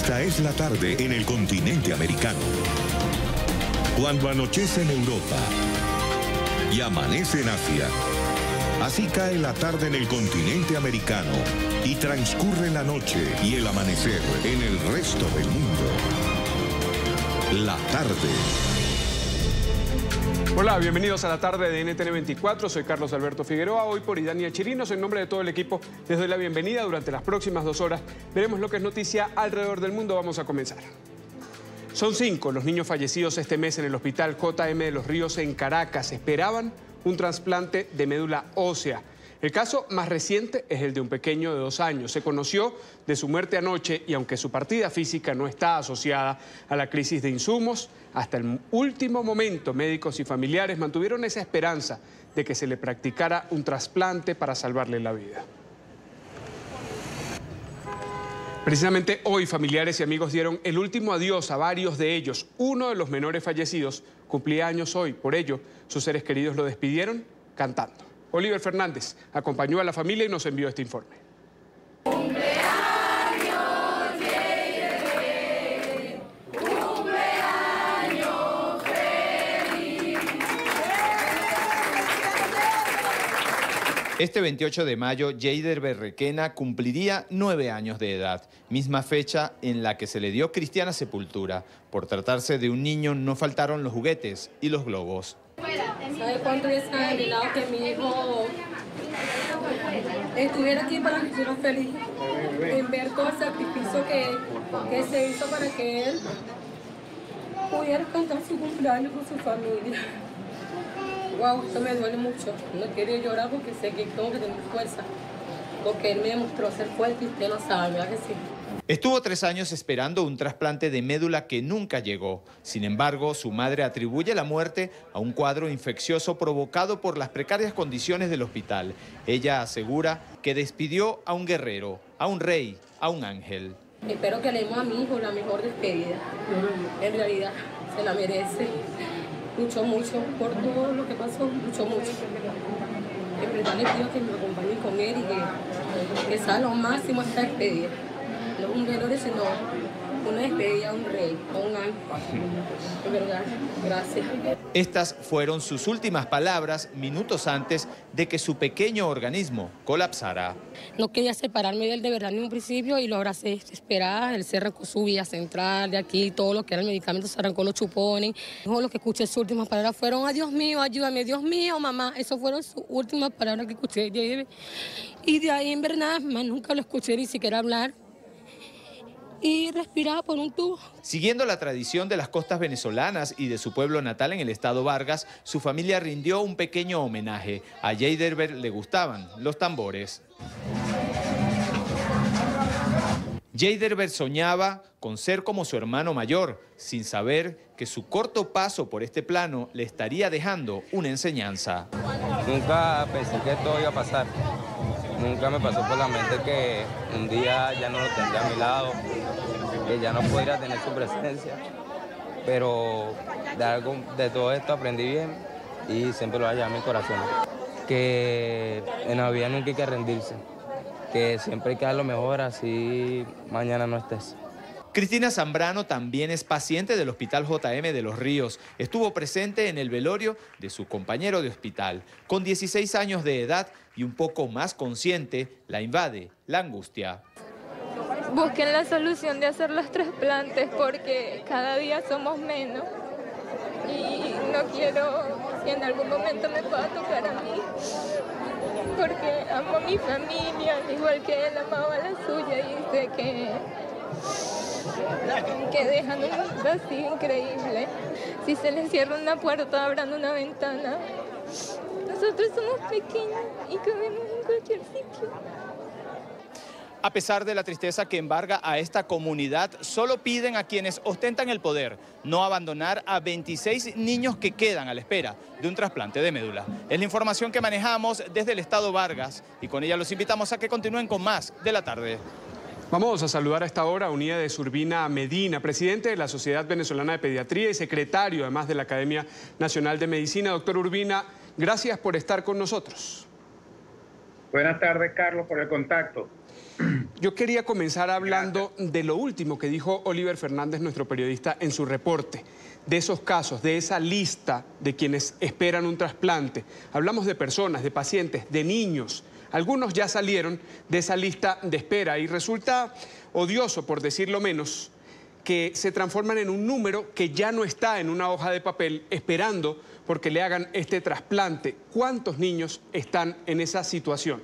Esta es la tarde en el continente americano. Cuando anochece en Europa y amanece en Asia, así cae la tarde en el continente americano y transcurre la noche y el amanecer en el resto del mundo. La tarde. Hola, bienvenidos a la tarde de NTN 24. Soy Carlos Alberto Figueroa, hoy por Idania Chirinos. En nombre de todo el equipo, les doy la bienvenida. Durante las próximas 2 horas veremos lo que es noticia alrededor del mundo. Vamos a comenzar. Son 5 los niños fallecidos este mes en el Hospital JM de los Ríos en Caracas. Esperaban un trasplante de médula ósea. El caso más reciente es el de un pequeño de 2 años. Se conoció de su muerte anoche y aunque su partida física no está asociada a la crisis de insumos, hasta el último momento médicos y familiares mantuvieron esa esperanza de que se le practicara un trasplante para salvarle la vida. Precisamente hoy familiares y amigos dieron el último adiós a varios de ellos. Uno de los menores fallecidos cumplía años hoy. Por ello, sus seres queridos lo despidieron cantando. Oliver Fernández acompañó a la familia y nos envió este informe. Este 28 de mayo, Yeider Berrequena cumpliría 9 años de edad, misma fecha en la que se le dio cristiana sepultura. Por tratarse de un niño, no faltaron los juguetes y los globos. ¿Sabe cuánto es anhelado que mi hijo estuviera aquí para que fuera feliz? En ver todo el sacrificio que se hizo para que él pudiera cantar su cumpleaños con su familia. Wow, esto me duele mucho. No quiero llorar porque sé que tengo que tener fuerza. Porque él me demostró ser fuerte y usted lo sabe, ¿verdad que sí? Estuvo 3 años esperando un trasplante de médula que nunca llegó. Sin embargo, su madre atribuye la muerte a un cuadro infeccioso provocado por las precarias condiciones del hospital. Ella asegura que despidió a un guerrero, a un rey, a un ángel. Espero que le demos a mi hijo la mejor despedida. En realidad, se la merece. Luchó mucho por todo lo que pasó, luchó mucho. En verdad le pido que me acompañe con él y que sea lo máximo esta despedida. No un guerrero, sino una despedida a un rey, a un ángel. En verdad, gracias. Estas fueron sus últimas palabras minutos antes de que su pequeño organismo colapsara. No quería separarme de él de verdad en un principio y lo abracé desesperada. Él se arrancó su vía central de aquí, todo lo que era el medicamento, se arrancó los chupones. Lo que escuché, sus últimas palabras fueron: "Ay, Dios mío, ayúdame, Dios mío, mamá". Esas fueron sus últimas palabras que escuché. Y de ahí en verdad más nunca lo escuché ni siquiera hablar. Y respiraba por un tubo. Siguiendo la tradición de las costas venezolanas y de su pueblo natal en el estado Vargas, su familia rindió un pequeño homenaje. A Yeider le gustaban los tambores. Yeider soñaba con ser como su hermano mayor, sin saber que su corto paso por este plano le estaría dejando una enseñanza. Nunca pensé que esto iba a pasar. Nunca me pasó por la mente que un día ya no lo tendría a mi lado, que ya no podría tener su presencia. Pero de todo esto aprendí bien y siempre lo voy a llevar en mi corazón. Que en la vida nunca hay que rendirse, que siempre hay que dar lo mejor, así mañana no estés. Cristina Zambrano también es paciente del Hospital JM de los Ríos. Estuvo presente en el velorio de su compañero de hospital. Con 16 años de edad y un poco más consciente, la invade la angustia. Busquen la solución de hacer los trasplantes porque cada día somos menos. Y no quiero que en algún momento me pueda tocar a mí. Porque amo a mi familia, igual que él amaba la suya y sé que dejan un vacío increíble. Si se les cierra una puerta, abran una ventana. Nosotros somos pequeños y cabemos en cualquier sitio. A pesar de la tristeza que embarga a esta comunidad, solo piden a quienes ostentan el poder no abandonar a 26 niños que quedan a la espera de un trasplante de médula. Es la información que manejamos desde el estado Vargas y con ella los invitamos a que continúen con más de la tarde. Vamos a saludar a esta hora a Unides Urbina Medina, presidente de la Sociedad Venezolana de Pediatría y secretario además de la Academia Nacional de Medicina. Doctor Urbina, gracias por estar con nosotros. Buenas tardes, Carlos, por el contacto. Yo quería comenzar hablando de lo último que dijo Oliver Fernández, nuestro periodista, en su reporte, de esos casos, de esa lista de quienes esperan un trasplante. Hablamos de personas, de pacientes, de niños. Algunos ya salieron de esa lista de espera y resulta odioso, por decirlo menos, que se transforman en un número que ya no está en una hoja de papel esperando porque le hagan este trasplante. ¿Cuántos niños están en esa situación?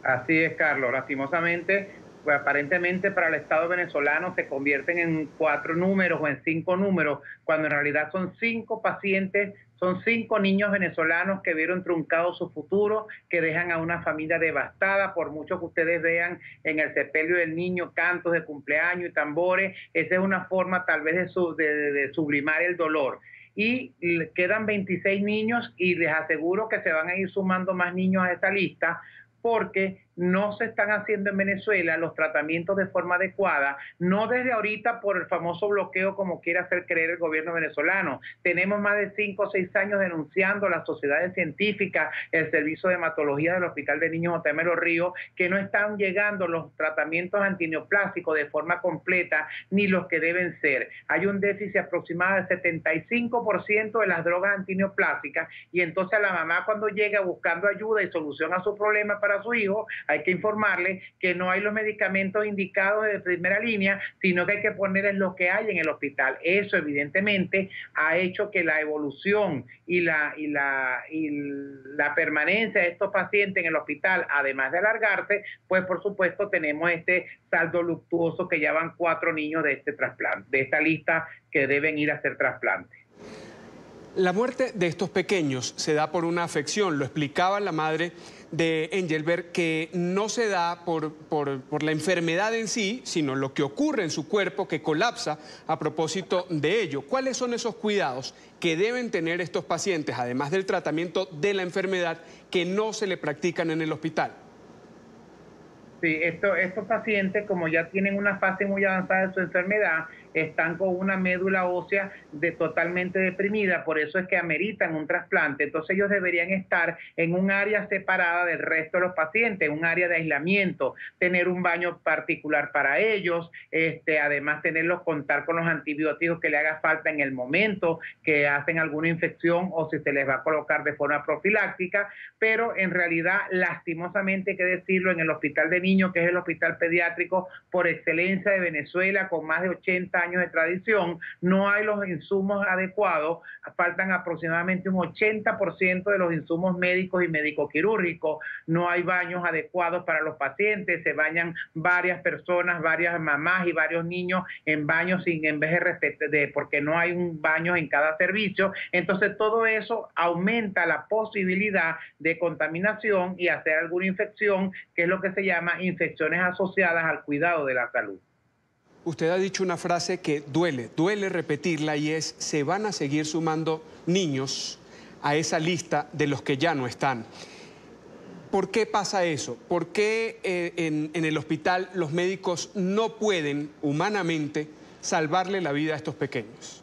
Así es, Carlos. Lastimosamente, pues, aparentemente para el Estado venezolano se convierten en 4 números o en 5 números, cuando en realidad son 5 pacientes, son 5 niños venezolanos que vieron truncado su futuro, que dejan a una familia devastada. Por mucho que ustedes vean en el sepelio del niño cantos de cumpleaños y tambores, esa es una forma tal vez de sublimar el dolor. Y quedan 26 niños y les aseguro que se van a ir sumando más niños a esa lista, porque no se están haciendo en Venezuela los tratamientos de forma adecuada, no desde ahorita por el famoso bloqueo como quiere hacer creer el gobierno venezolano. Tenemos más de 5 o 6 años denunciando a las sociedades científicas, el servicio de hematología del Hospital de Niños J.M. Los Ríos, que no están llegando los tratamientos antineoplásicos de forma completa, ni los que deben ser. Hay un déficit aproximado del 75% de las drogas antineoplásicas, y entonces a la mamá, cuando llega buscando ayuda y solución a su problema para su hijo, hay que informarle que no hay los medicamentos indicados de primera línea, sino que hay que ponerles lo que hay en el hospital. Eso evidentemente ha hecho que la evolución y la permanencia de estos pacientes en el hospital, además de alargarse, pues por supuesto tenemos este saldo luctuoso que ya van 4 niños de este trasplante, de esta lista que deben ir a hacer trasplante. La muerte de estos pequeños se da por una afección, lo explicaba la madre de Engelbert, que no se da por la enfermedad en sí, sino lo que ocurre en su cuerpo que colapsa a propósito de ello. ¿Cuáles son esos cuidados que deben tener estos pacientes, además del tratamiento de la enfermedad, que no se le practican en el hospital? Sí, estos pacientes, como ya tienen una fase muy avanzada de su enfermedad, están con una médula ósea totalmente deprimida, por eso es que ameritan un trasplante. Entonces ellos deberían estar en un área separada del resto de los pacientes, un área de aislamiento, tener un baño particular para ellos, además contar con los antibióticos que le haga falta en el momento que hacen alguna infección o si se les va a colocar de forma profiláctica, pero en realidad, lastimosamente hay que decirlo, en el Hospital de Niños, que es el hospital pediátrico por excelencia de Venezuela, con más de 80 años de tradición, no hay los insumos adecuados, faltan aproximadamente un 80% de los insumos médicos y médico-quirúrgicos, no hay baños adecuados para los pacientes, se bañan varias personas, varias mamás y varios niños en baños porque no hay un baño en cada servicio. Entonces todo eso aumenta la posibilidad de contaminación y hacer alguna infección, que es lo que se llama infecciones asociadas al cuidado de la salud. Usted ha dicho una frase que duele repetirla, y es: se van a seguir sumando niños a esa lista de los que ya no están. ¿Por qué pasa eso? ¿Por qué en el hospital los médicos no pueden humanamente salvarle la vida a estos pequeños?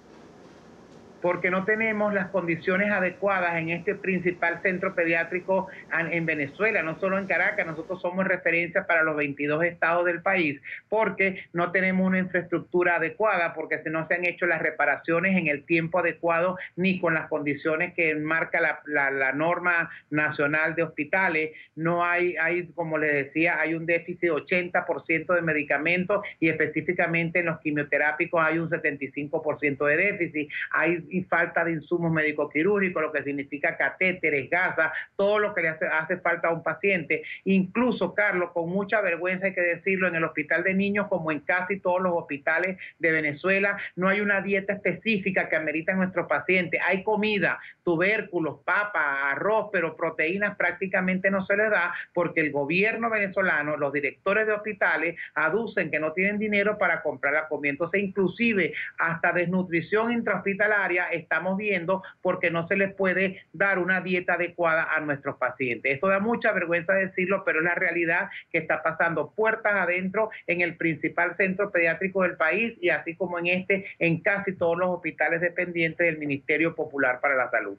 Porque no tenemos las condiciones adecuadas en este principal centro pediátrico en Venezuela, no solo en Caracas. Nosotros somos referencia para los 22 estados del país, porque no tenemos una infraestructura adecuada, porque no se han hecho las reparaciones en el tiempo adecuado, ni con las condiciones que marca la norma nacional de hospitales. No hay, como les decía, hay un déficit de 80% de medicamentos, y específicamente en los quimioterápicos hay un 75% de déficit. Hay falta de insumos médico-quirúrgicos, lo que significa catéteres, gasas, todo lo que le hace falta a un paciente. Incluso, Carlos, con mucha vergüenza hay que decirlo, en el Hospital de Niños, como en casi todos los hospitales de Venezuela, no hay una dieta específica que ameritan nuestros pacientes. Hay comida, tubérculos, papa, arroz, pero proteínas prácticamente no se les da, porque el gobierno venezolano, los directores de hospitales, aducen que no tienen dinero para comprar la comida. Entonces, inclusive, hasta desnutrición intrahospitalaria estamos viendo, porque no se les puede dar una dieta adecuada a nuestros pacientes. Esto da mucha vergüenza decirlo, pero es la realidad que está pasando puertas adentro en el principal centro pediátrico del país, y así como en casi todos los hospitales dependientes del Ministerio Popular para la Salud.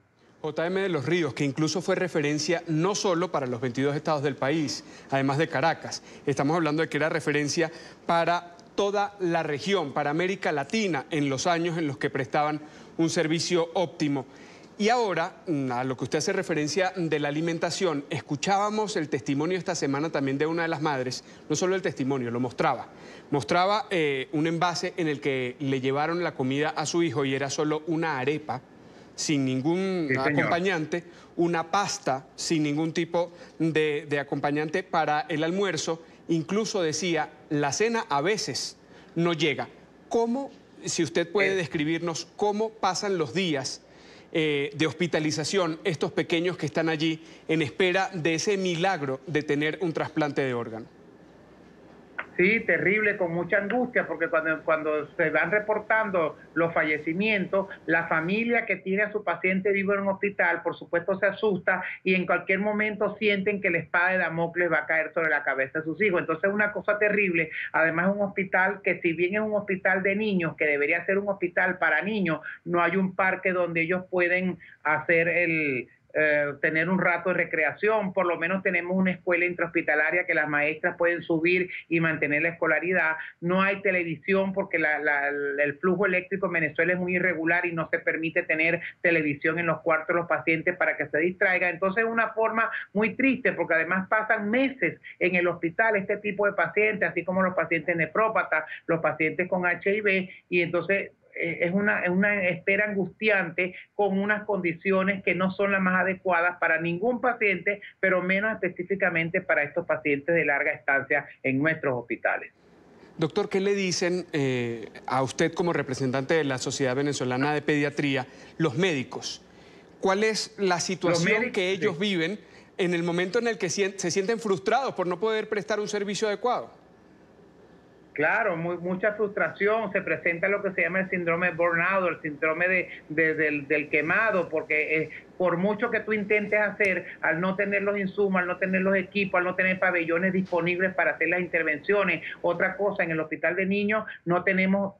JM de los Ríos, que incluso fue referencia no solo para los 22 estados del país, además de Caracas. Estamos hablando de que era referencia para toda la región, para América Latina, en los años en los que prestaban un servicio óptimo. Y ahora, a lo que usted hace referencia de la alimentación, escuchábamos el testimonio esta semana también de una de las madres, no solo el testimonio, lo mostraba. Mostraba un envase en el que le llevaron la comida a su hijo y era solo una arepa, sin ningún acompañante, una pasta sin ningún tipo de acompañante para el almuerzo. Incluso decía, la cena a veces no llega. ¿Cómo, si usted puede describirnos cómo pasan los días de hospitalización estos pequeños que están allí en espera de ese milagro de tener un trasplante de órgano? Sí, terrible, con mucha angustia, porque cuando se van reportando los fallecimientos, la familia que tiene a su paciente vivo en un hospital, por supuesto se asusta y en cualquier momento sienten que la espada de Damocles va a caer sobre la cabeza de sus hijos. Entonces es una cosa terrible. Además es un hospital que, si bien es un hospital de niños, que debería ser un hospital para niños, no hay un parque donde ellos pueden hacer tener un rato de recreación. Por lo menos tenemos una escuela intrahospitalaria que las maestras pueden subir y mantener la escolaridad. No hay televisión porque el flujo eléctrico en Venezuela es muy irregular y no se permite tener televisión en los cuartos de los pacientes para que se distraigan. Entonces es una forma muy triste, porque además pasan meses en el hospital este tipo de pacientes, así como los pacientes nefrópatas, los pacientes con HIV, y entonces es una espera angustiante con unas condiciones que no son las más adecuadas para ningún paciente, pero menos específicamente para estos pacientes de larga estancia en nuestros hospitales. Doctor, ¿qué le dicen a usted como representante de la Sociedad Venezolana de Pediatría, los médicos? ¿Cuál es la situación que ellos viven en el momento en el que se sienten frustrados por no poder prestar un servicio adecuado? Claro, mucha frustración, se presenta lo que se llama el síndrome de burnout, el síndrome del quemado, porque por mucho que tú intentes hacer, al no tener los insumos, al no tener los equipos, al no tener pabellones disponibles para hacer las intervenciones. Otra cosa, en el hospital de niños no tenemos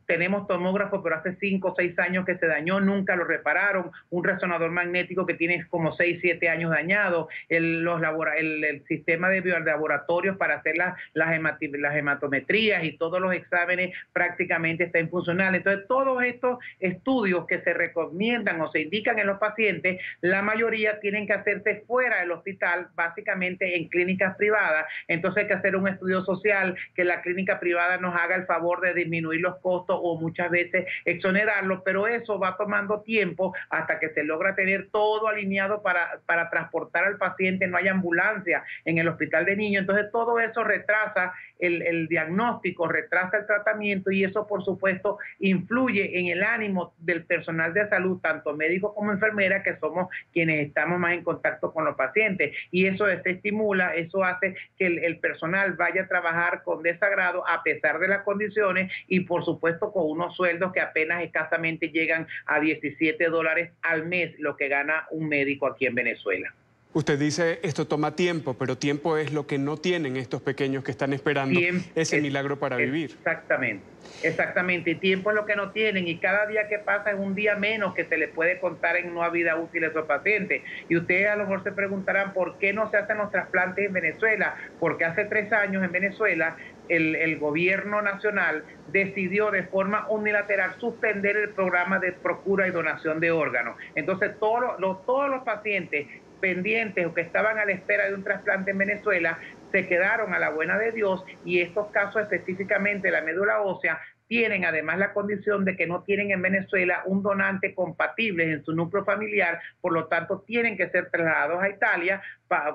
tomógrafo, pero hace 5 o 6 años que se dañó, nunca lo repararon. Un resonador magnético que tiene como 6 o 7 años dañado. El sistema de biolaboratorios para hacer las hematometrías y todos los exámenes prácticamente está infuncional. Entonces, todos estos estudios que se recomiendan o se indican en los pacientes, la mayoría tienen que hacerse fuera del hospital, básicamente en clínicas privadas. Entonces hay que hacer un estudio social, que la clínica privada nos haga el favor de disminuir los costos o muchas veces exonerarlos, pero eso va tomando tiempo hasta que se logra tener todo alineado para transportar al paciente. No hay ambulancia en el hospital de niños, entonces todo eso retrasa el diagnóstico, retrasa el tratamiento, y eso por supuesto influye en el ánimo del personal de salud, tanto médicos como enfermeras, que somos quienes estamos más en contacto con los pacientes, y eso se estimula, eso hace que el personal vaya a trabajar con desagrado a pesar de las condiciones, y por supuesto con unos sueldos que apenas escasamente llegan a $17 al mes, lo que gana un médico aquí en Venezuela. Usted dice, esto toma tiempo, pero tiempo es lo que no tienen estos pequeños que están esperando ese milagro para vivir. Exactamente, y tiempo es lo que no tienen, y cada día que pasa es un día menos que se les puede contar en una vida útil a esos pacientes. Y ustedes a lo mejor se preguntarán por qué no se hacen los trasplantes en Venezuela, porque hace 3 años en Venezuela el gobierno nacional decidió de forma unilateral suspender el programa de procura y donación de órganos. Entonces todos los pacientes pendientes o que estaban a la espera de un trasplante en Venezuela se quedaron a la buena de Dios, y estos casos específicamente de la médula ósea tienen además la condición de que no tienen en Venezuela un donante compatible en su núcleo familiar, por lo tanto tienen que ser trasladados a Italia,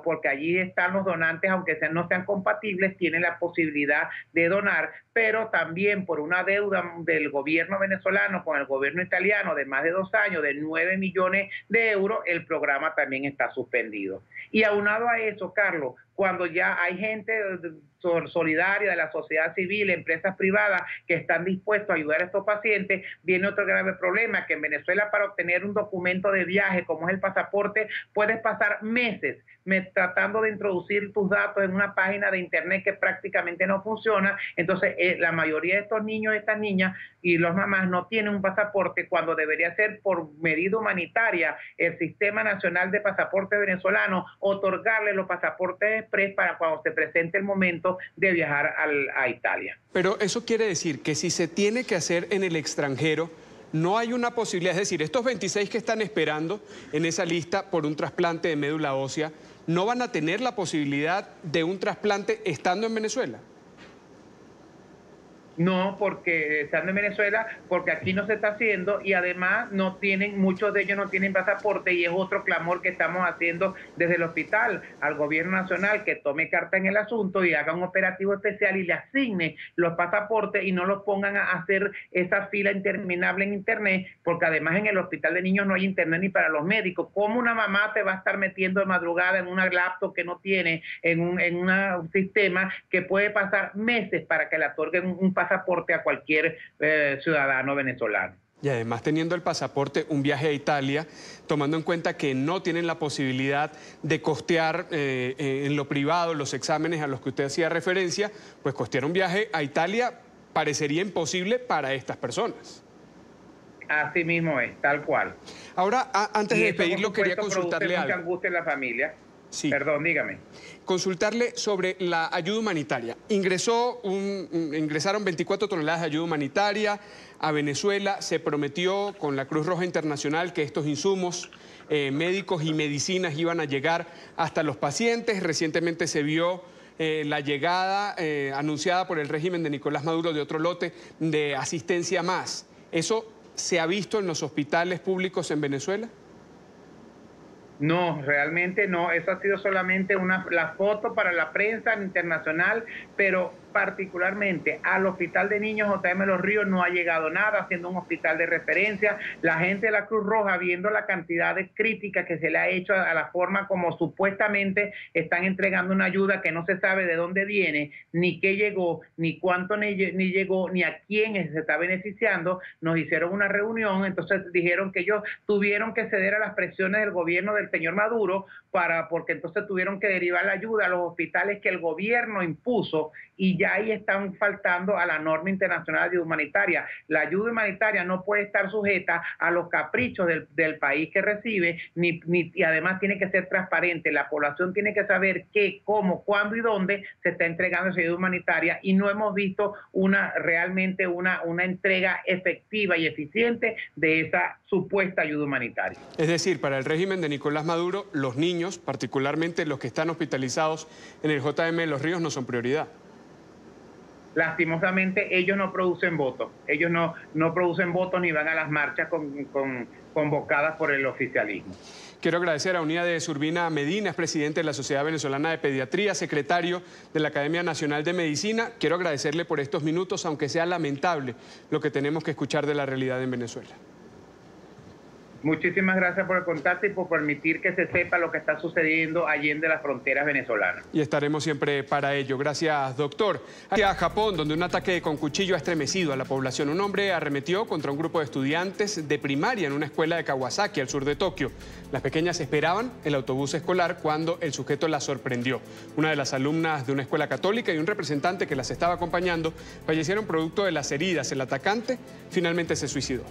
porque allí están los donantes, aunque no sean compatibles, tienen la posibilidad de donar, pero también por una deuda del gobierno venezolano con el gobierno italiano de más de 2 años, de 9 millones de euros, el programa también está suspendido. Y aunado a eso, Carlos, cuando ya hay gente solidaria de la sociedad civil, empresas privadas que están dispuestos a ayudar a estos pacientes, viene otro grave problema, que en Venezuela para obtener un documento de viaje como es el pasaporte, puedes pasar meses tratando de introducir tus datos en una página de internet que prácticamente no funciona. Entonces la mayoría de estos niños, estas niñas y los mamás no tienen un pasaporte cuando debería ser por medida humanitaria el Sistema Nacional de Pasaporte Venezolano otorgarle los pasaportes express para cuando se presente el momento de viajar a Italia. Pero eso quiere decir que si se tiene que hacer en el extranjero, no hay una posibilidad, es decir, estos 26 que están esperando en esa lista por un trasplante de médula ósea, ¿no van a tener la posibilidad de un trasplante estando en Venezuela? No, porque estando en Venezuela, porque aquí no se está haciendo y además no tienen, muchos de ellos no tienen pasaporte y es otro clamor que estamos haciendo desde el hospital al gobierno nacional que tome carta en el asunto y haga un operativo especial y le asigne los pasaportes y no los pongan a hacer esa fila interminable en internet, porque además en el hospital de niños no hay internet ni para los médicos. ¿Cómo una mamá te va a estar metiendo de madrugada en una laptop que no tiene, en un sistema que puede pasar meses para que le otorguen un pasaporte a cualquier ciudadano venezolano? Y además teniendo el pasaporte, un viaje a Italia, tomando en cuenta que no tienen la posibilidad de costear en lo privado los exámenes a los que usted hacía referencia, pues costear un viaje a Italia parecería imposible para estas personas. Así mismo es, tal cual. Ahora, antes de despedirlo, quería consultarle algo. Mucha angustia en la familia. Sí. Perdón, dígame. Consultarle sobre la ayuda humanitaria. Ingresaron 24 toneladas de ayuda humanitaria a Venezuela. Se prometió con la Cruz Roja Internacional que estos insumos médicos y medicinas iban a llegar hasta los pacientes. Recientemente se vio la llegada anunciada por el régimen de Nicolás Maduro de otro lote de asistencia más. ¿Eso se ha visto en los hospitales públicos en Venezuela? No, realmente no. Eso ha sido solamente la foto para la prensa internacional, pero particularmente al Hospital de Niños J.M. Los Ríos no ha llegado nada, siendo un hospital de referencia. La gente de la Cruz Roja, viendo la cantidad de críticas que se le ha hecho a la forma como supuestamente están entregando una ayuda que no se sabe de dónde viene, ni qué llegó, ni cuánto ni llegó, ni a quién se está beneficiando, nos hicieron una reunión, entonces dijeron que ellos tuvieron que ceder a las presiones del gobierno del señor Maduro, porque entonces tuvieron que derivar la ayuda a los hospitales que el gobierno impuso, y ya ahí están faltando a la norma internacional de ayuda humanitaria. La ayuda humanitaria no puede estar sujeta a los caprichos del país que recibe, y además tiene que ser transparente. La población tiene que saber qué, cómo, cuándo y dónde se está entregando esa ayuda humanitaria, y no hemos visto realmente una entrega efectiva y eficiente de esa supuesta ayuda humanitaria. Es decir, para el régimen de Nicolás Maduro, los niños, particularmente los que están hospitalizados en el JM Los Ríos, no son prioridad. Lastimosamente ellos no producen votos, ellos no producen votos ni van a las marchas convocadas por el oficialismo. Quiero agradecer a Uníades Urbina Medina, es presidente de la Sociedad Venezolana de Pediatría, secretario de la Academia Nacional de Medicina. Quiero agradecerle por estos minutos, aunque sea lamentable lo que tenemos que escuchar de la realidad en Venezuela. Muchísimas gracias por el contacto y por permitir que se sepa lo que está sucediendo allende las fronteras venezolanas. Y estaremos siempre para ello. Gracias, doctor. Hacia Japón, donde un ataque con cuchillo ha estremecido a la población. Un hombre arremetió contra un grupo de estudiantes de primaria en una escuela de Kawasaki, al sur de Tokio. Las pequeñas esperaban el autobús escolar cuando el sujeto las sorprendió. Una de las alumnas de una escuela católica y un representante que las estaba acompañando fallecieron producto de las heridas. El atacante finalmente se suicidó.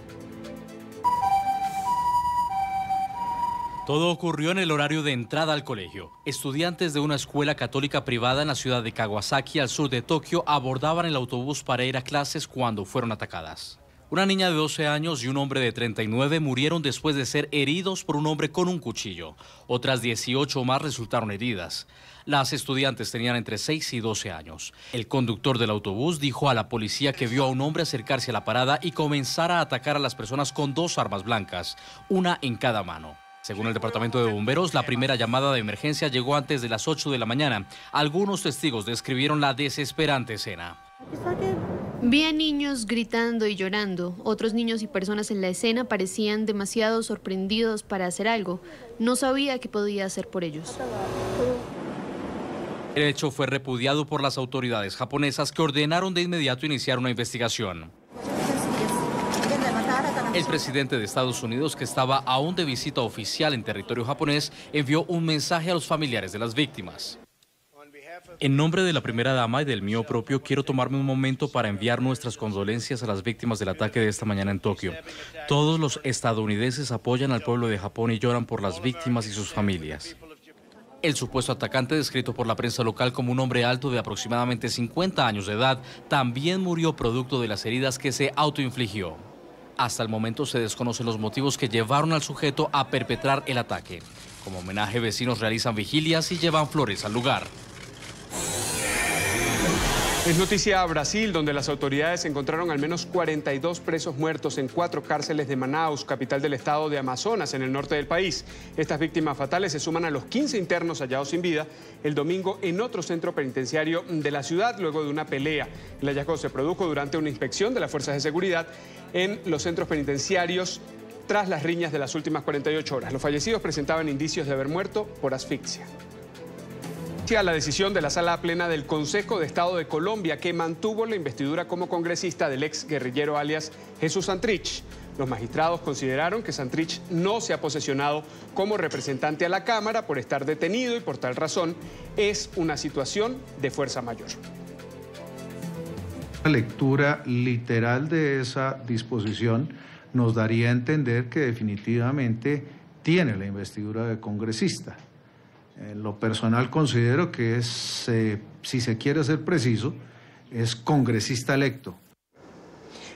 Todo ocurrió en el horario de entrada al colegio. Estudiantes de una escuela católica privada en la ciudad de Kawasaki, al sur de Tokio, abordaban el autobús para ir a clases cuando fueron atacadas. Una niña de 12 años y un hombre de 39 murieron después de ser heridos por un hombre con un cuchillo. Otras 18 más resultaron heridas. Las estudiantes tenían entre 6 y 12 años. El conductor del autobús dijo a la policía que vio a un hombre acercarse a la parada y comenzar a atacar a las personas con 2 armas blancas, una en cada mano. Según el departamento de bomberos, la primera llamada de emergencia llegó antes de las 8 de la mañana. Algunos testigos describieron la desesperante escena. Vi a niños gritando y llorando. Otros niños y personas en la escena parecían demasiado sorprendidos para hacer algo. No sabía qué podía hacer por ellos. El hecho fue repudiado por las autoridades japonesas que ordenaron de inmediato iniciar una investigación. El presidente de Estados Unidos, que estaba aún de visita oficial en territorio japonés, envió un mensaje a los familiares de las víctimas. En nombre de la primera dama y del mío propio, quiero tomarme un momento para enviar nuestras condolencias a las víctimas del ataque de esta mañana en Tokio. Todos los estadounidenses apoyan al pueblo de Japón y lloran por las víctimas y sus familias. El supuesto atacante, descrito por la prensa local como un hombre alto de aproximadamente 50 años de edad, también murió producto de las heridas que se autoinfligió. Hasta el momento se desconocen los motivos que llevaron al sujeto a perpetrar el ataque. Como homenaje, vecinos realizan vigilias y llevan flores al lugar. Es noticia a Brasil, donde las autoridades encontraron al menos 42 presos muertos en 4 cárceles de Manaus, capital del estado de Amazonas, en el norte del país. Estas víctimas fatales se suman a los 15 internos hallados sin vida el domingo en otro centro penitenciario de la ciudad, luego de una pelea. El hallazgo se produjo durante una inspección de las fuerzas de seguridad en los centros penitenciarios tras las riñas de las últimas 48 horas. Los fallecidos presentaban indicios de haber muerto por asfixia. A la decisión de la Sala Plena del Consejo de Estado de Colombia, que mantuvo la investidura como congresista del ex guerrillero alias Jesús Santrich. Los magistrados consideraron que Santrich no se ha posesionado como representante a la Cámara por estar detenido y por tal razón es una situación de fuerza mayor. La lectura literal de esa disposición nos daría a entender que definitivamente tiene la investidura de congresista. En lo personal considero que es, si se quiere ser preciso, es congresista electo.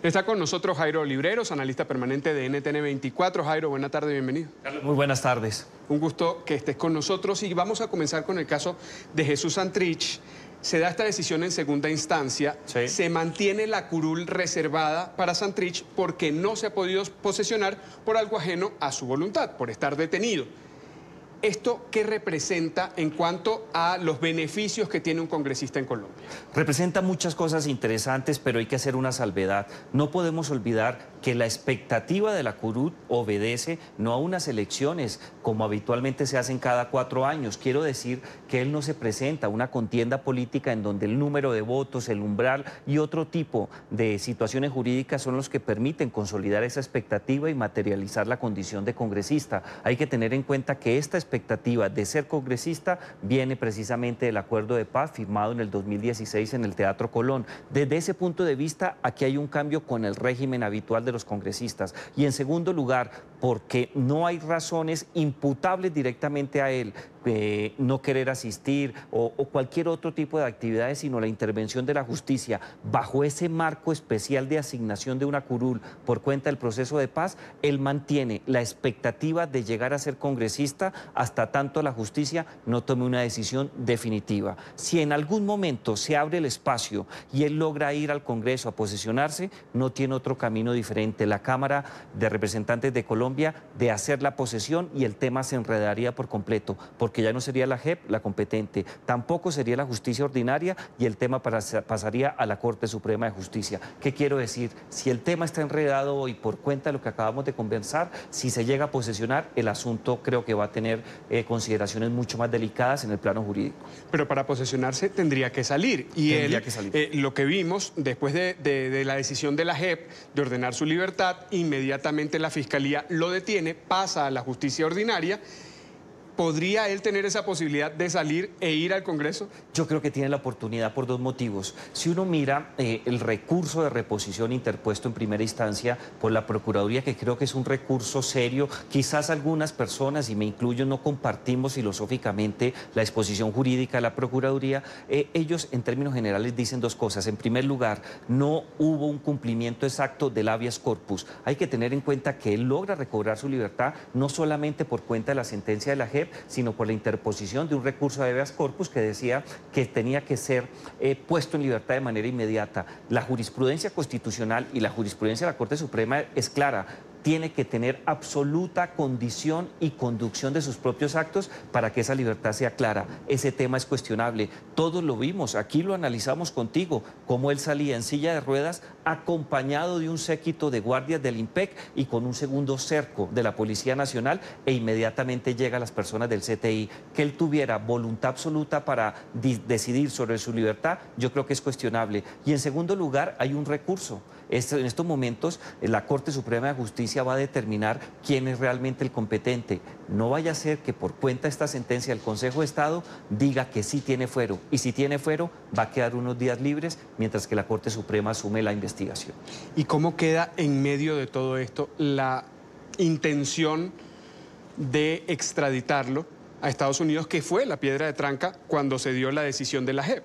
Está con nosotros Jairo Libreros, analista permanente de NTN 24. Jairo, buena tarde, bienvenido. Muy buenas tardes. Un gusto que estés con nosotros y vamos a comenzar con el caso de Jesús Santrich. Se da esta decisión en segunda instancia, sí. Se mantiene la curul reservada para Santrich porque no se ha podido posesionar por algo ajeno a su voluntad, por estar detenido. ¿Esto qué representa en cuanto a los beneficios que tiene un congresista en Colombia? Representa muchas cosas interesantes, pero hay que hacer una salvedad. No podemos olvidar que la expectativa de la curul obedece no a unas elecciones como habitualmente se hacen cada 4 años. Quiero decir que él no se presenta a una contienda política en donde el número de votos, el umbral y otro tipo de situaciones jurídicas son los que permiten consolidar esa expectativa y materializar la condición de congresista. Hay que tener en cuenta que esta expectativa de ser congresista viene precisamente del acuerdo de paz firmado en el 2016 en el Teatro Colón. Desde ese punto de vista, aquí hay un cambio con el régimen habitual de los congresistas. Y en segundo lugar, porque no hay razones imputables directamente a él, no querer asistir o cualquier otro tipo de actividades, sino la intervención de la justicia bajo ese marco especial de asignación de una curul por cuenta del proceso de paz, él mantiene la expectativa de llegar a ser congresista hasta tanto la justicia no tome una decisión definitiva. Si en algún momento se abre el espacio y él logra ir al Congreso a posesionarse, no tiene otro camino diferente. La Cámara de Representantes de Colombia de hacer la posesión y el tema se enredaría por completo, porque ya no sería la JEP la competente, tampoco sería la justicia ordinaria y el tema pasaría a la Corte Suprema de Justicia. ¿Qué quiero decir? Si el tema está enredado hoy por cuenta de lo que acabamos de conversar, si se llega a posesionar, el asunto creo que va a tener consideraciones mucho más delicadas en el plano jurídico. Pero para posesionarse tendría que salir. Y tendría que salir. Lo que vimos después de la decisión de la JEP de ordenar su libertad, inmediatamente la Fiscalía lo detiene, pasa a la justicia ordinaria. ¿Podría él tener esa posibilidad de salir e ir al Congreso? Yo creo que tiene la oportunidad por 2 motivos. Si uno mira el recurso de reposición interpuesto en primera instancia por la Procuraduría, que creo que es un recurso serio, quizás algunas personas, y me incluyo, no compartimos filosóficamente la exposición jurídica de la Procuraduría, ellos en términos generales dicen 2 cosas. En primer lugar, no hubo un cumplimiento exacto del habeas corpus. Hay que tener en cuenta que él logra recobrar su libertad no solamente por cuenta de la sentencia de la JEP, sino por la interposición de un recurso de habeas corpus que decía que tenía que ser puesto en libertad de manera inmediata. La jurisprudencia constitucional y la jurisprudencia de la Corte Suprema es clara. tiene que tener absoluta condición y conducción de sus propios actos para que esa libertad sea clara. Ese tema es cuestionable. Todos lo vimos, aquí lo analizamos contigo, cómo él salía en silla de ruedas acompañado de un séquito de guardias del IMPEC y con un segundo cerco de la Policía Nacional, e inmediatamente llegan las personas del CTI. Que él tuviera voluntad absoluta para decidir sobre su libertad, yo creo que es cuestionable. Y en segundo lugar, hay un recurso. En estos momentos, la Corte Suprema de Justicia va a determinar quién es realmente el competente. No vaya a ser que por cuenta de esta sentencia del Consejo de Estado diga que sí tiene fuero. Y si tiene fuero, va a quedar unos días libres, mientras que la Corte Suprema asume la investigación. ¿Y cómo queda en medio de todo esto la intención de extraditarlo a Estados Unidos, que fue la piedra de tranca cuando se dio la decisión de la JEP?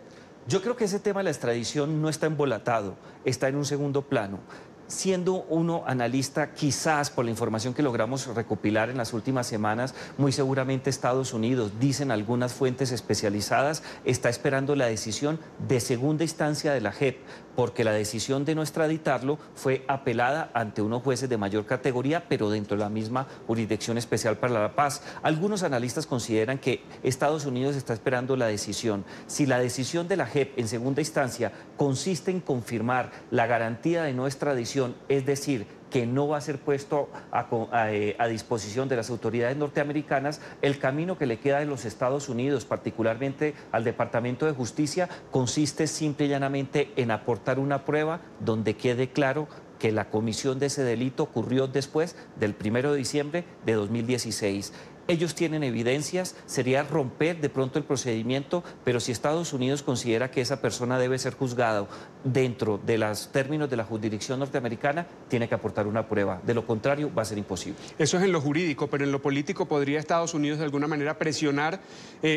Yo creo que ese tema de la extradición no está embolatado, está en un segundo plano. Siendo uno analista, quizás por la información que logramos recopilar en las últimas semanas, muy seguramente Estados Unidos, dicen algunas fuentes especializadas, está esperando la decisión de segunda instancia de la JEP, porque la decisión de no extraditarlo fue apelada ante unos jueces de mayor categoría, pero dentro de la misma Jurisdicción Especial para la Paz. Algunos analistas consideran que Estados Unidos está esperando la decisión. Si la decisión de la JEP en segunda instancia consiste en confirmar la garantía de no extradición, es decir, que no va a ser puesto a disposición de las autoridades norteamericanas, el camino que le queda a los Estados Unidos, particularmente al Departamento de Justicia, consiste simple y llanamente en aportar una prueba donde quede claro que la comisión de ese delito ocurrió después del 1 de diciembre de 2016. Ellos tienen evidencias, sería romper de pronto el procedimiento, pero si Estados Unidos considera que esa persona debe ser juzgada dentro de los términos de la jurisdicción norteamericana, tiene que aportar una prueba. De lo contrario, va a ser imposible. Eso es en lo jurídico, pero en lo político, ¿podría Estados Unidos de alguna manera presionar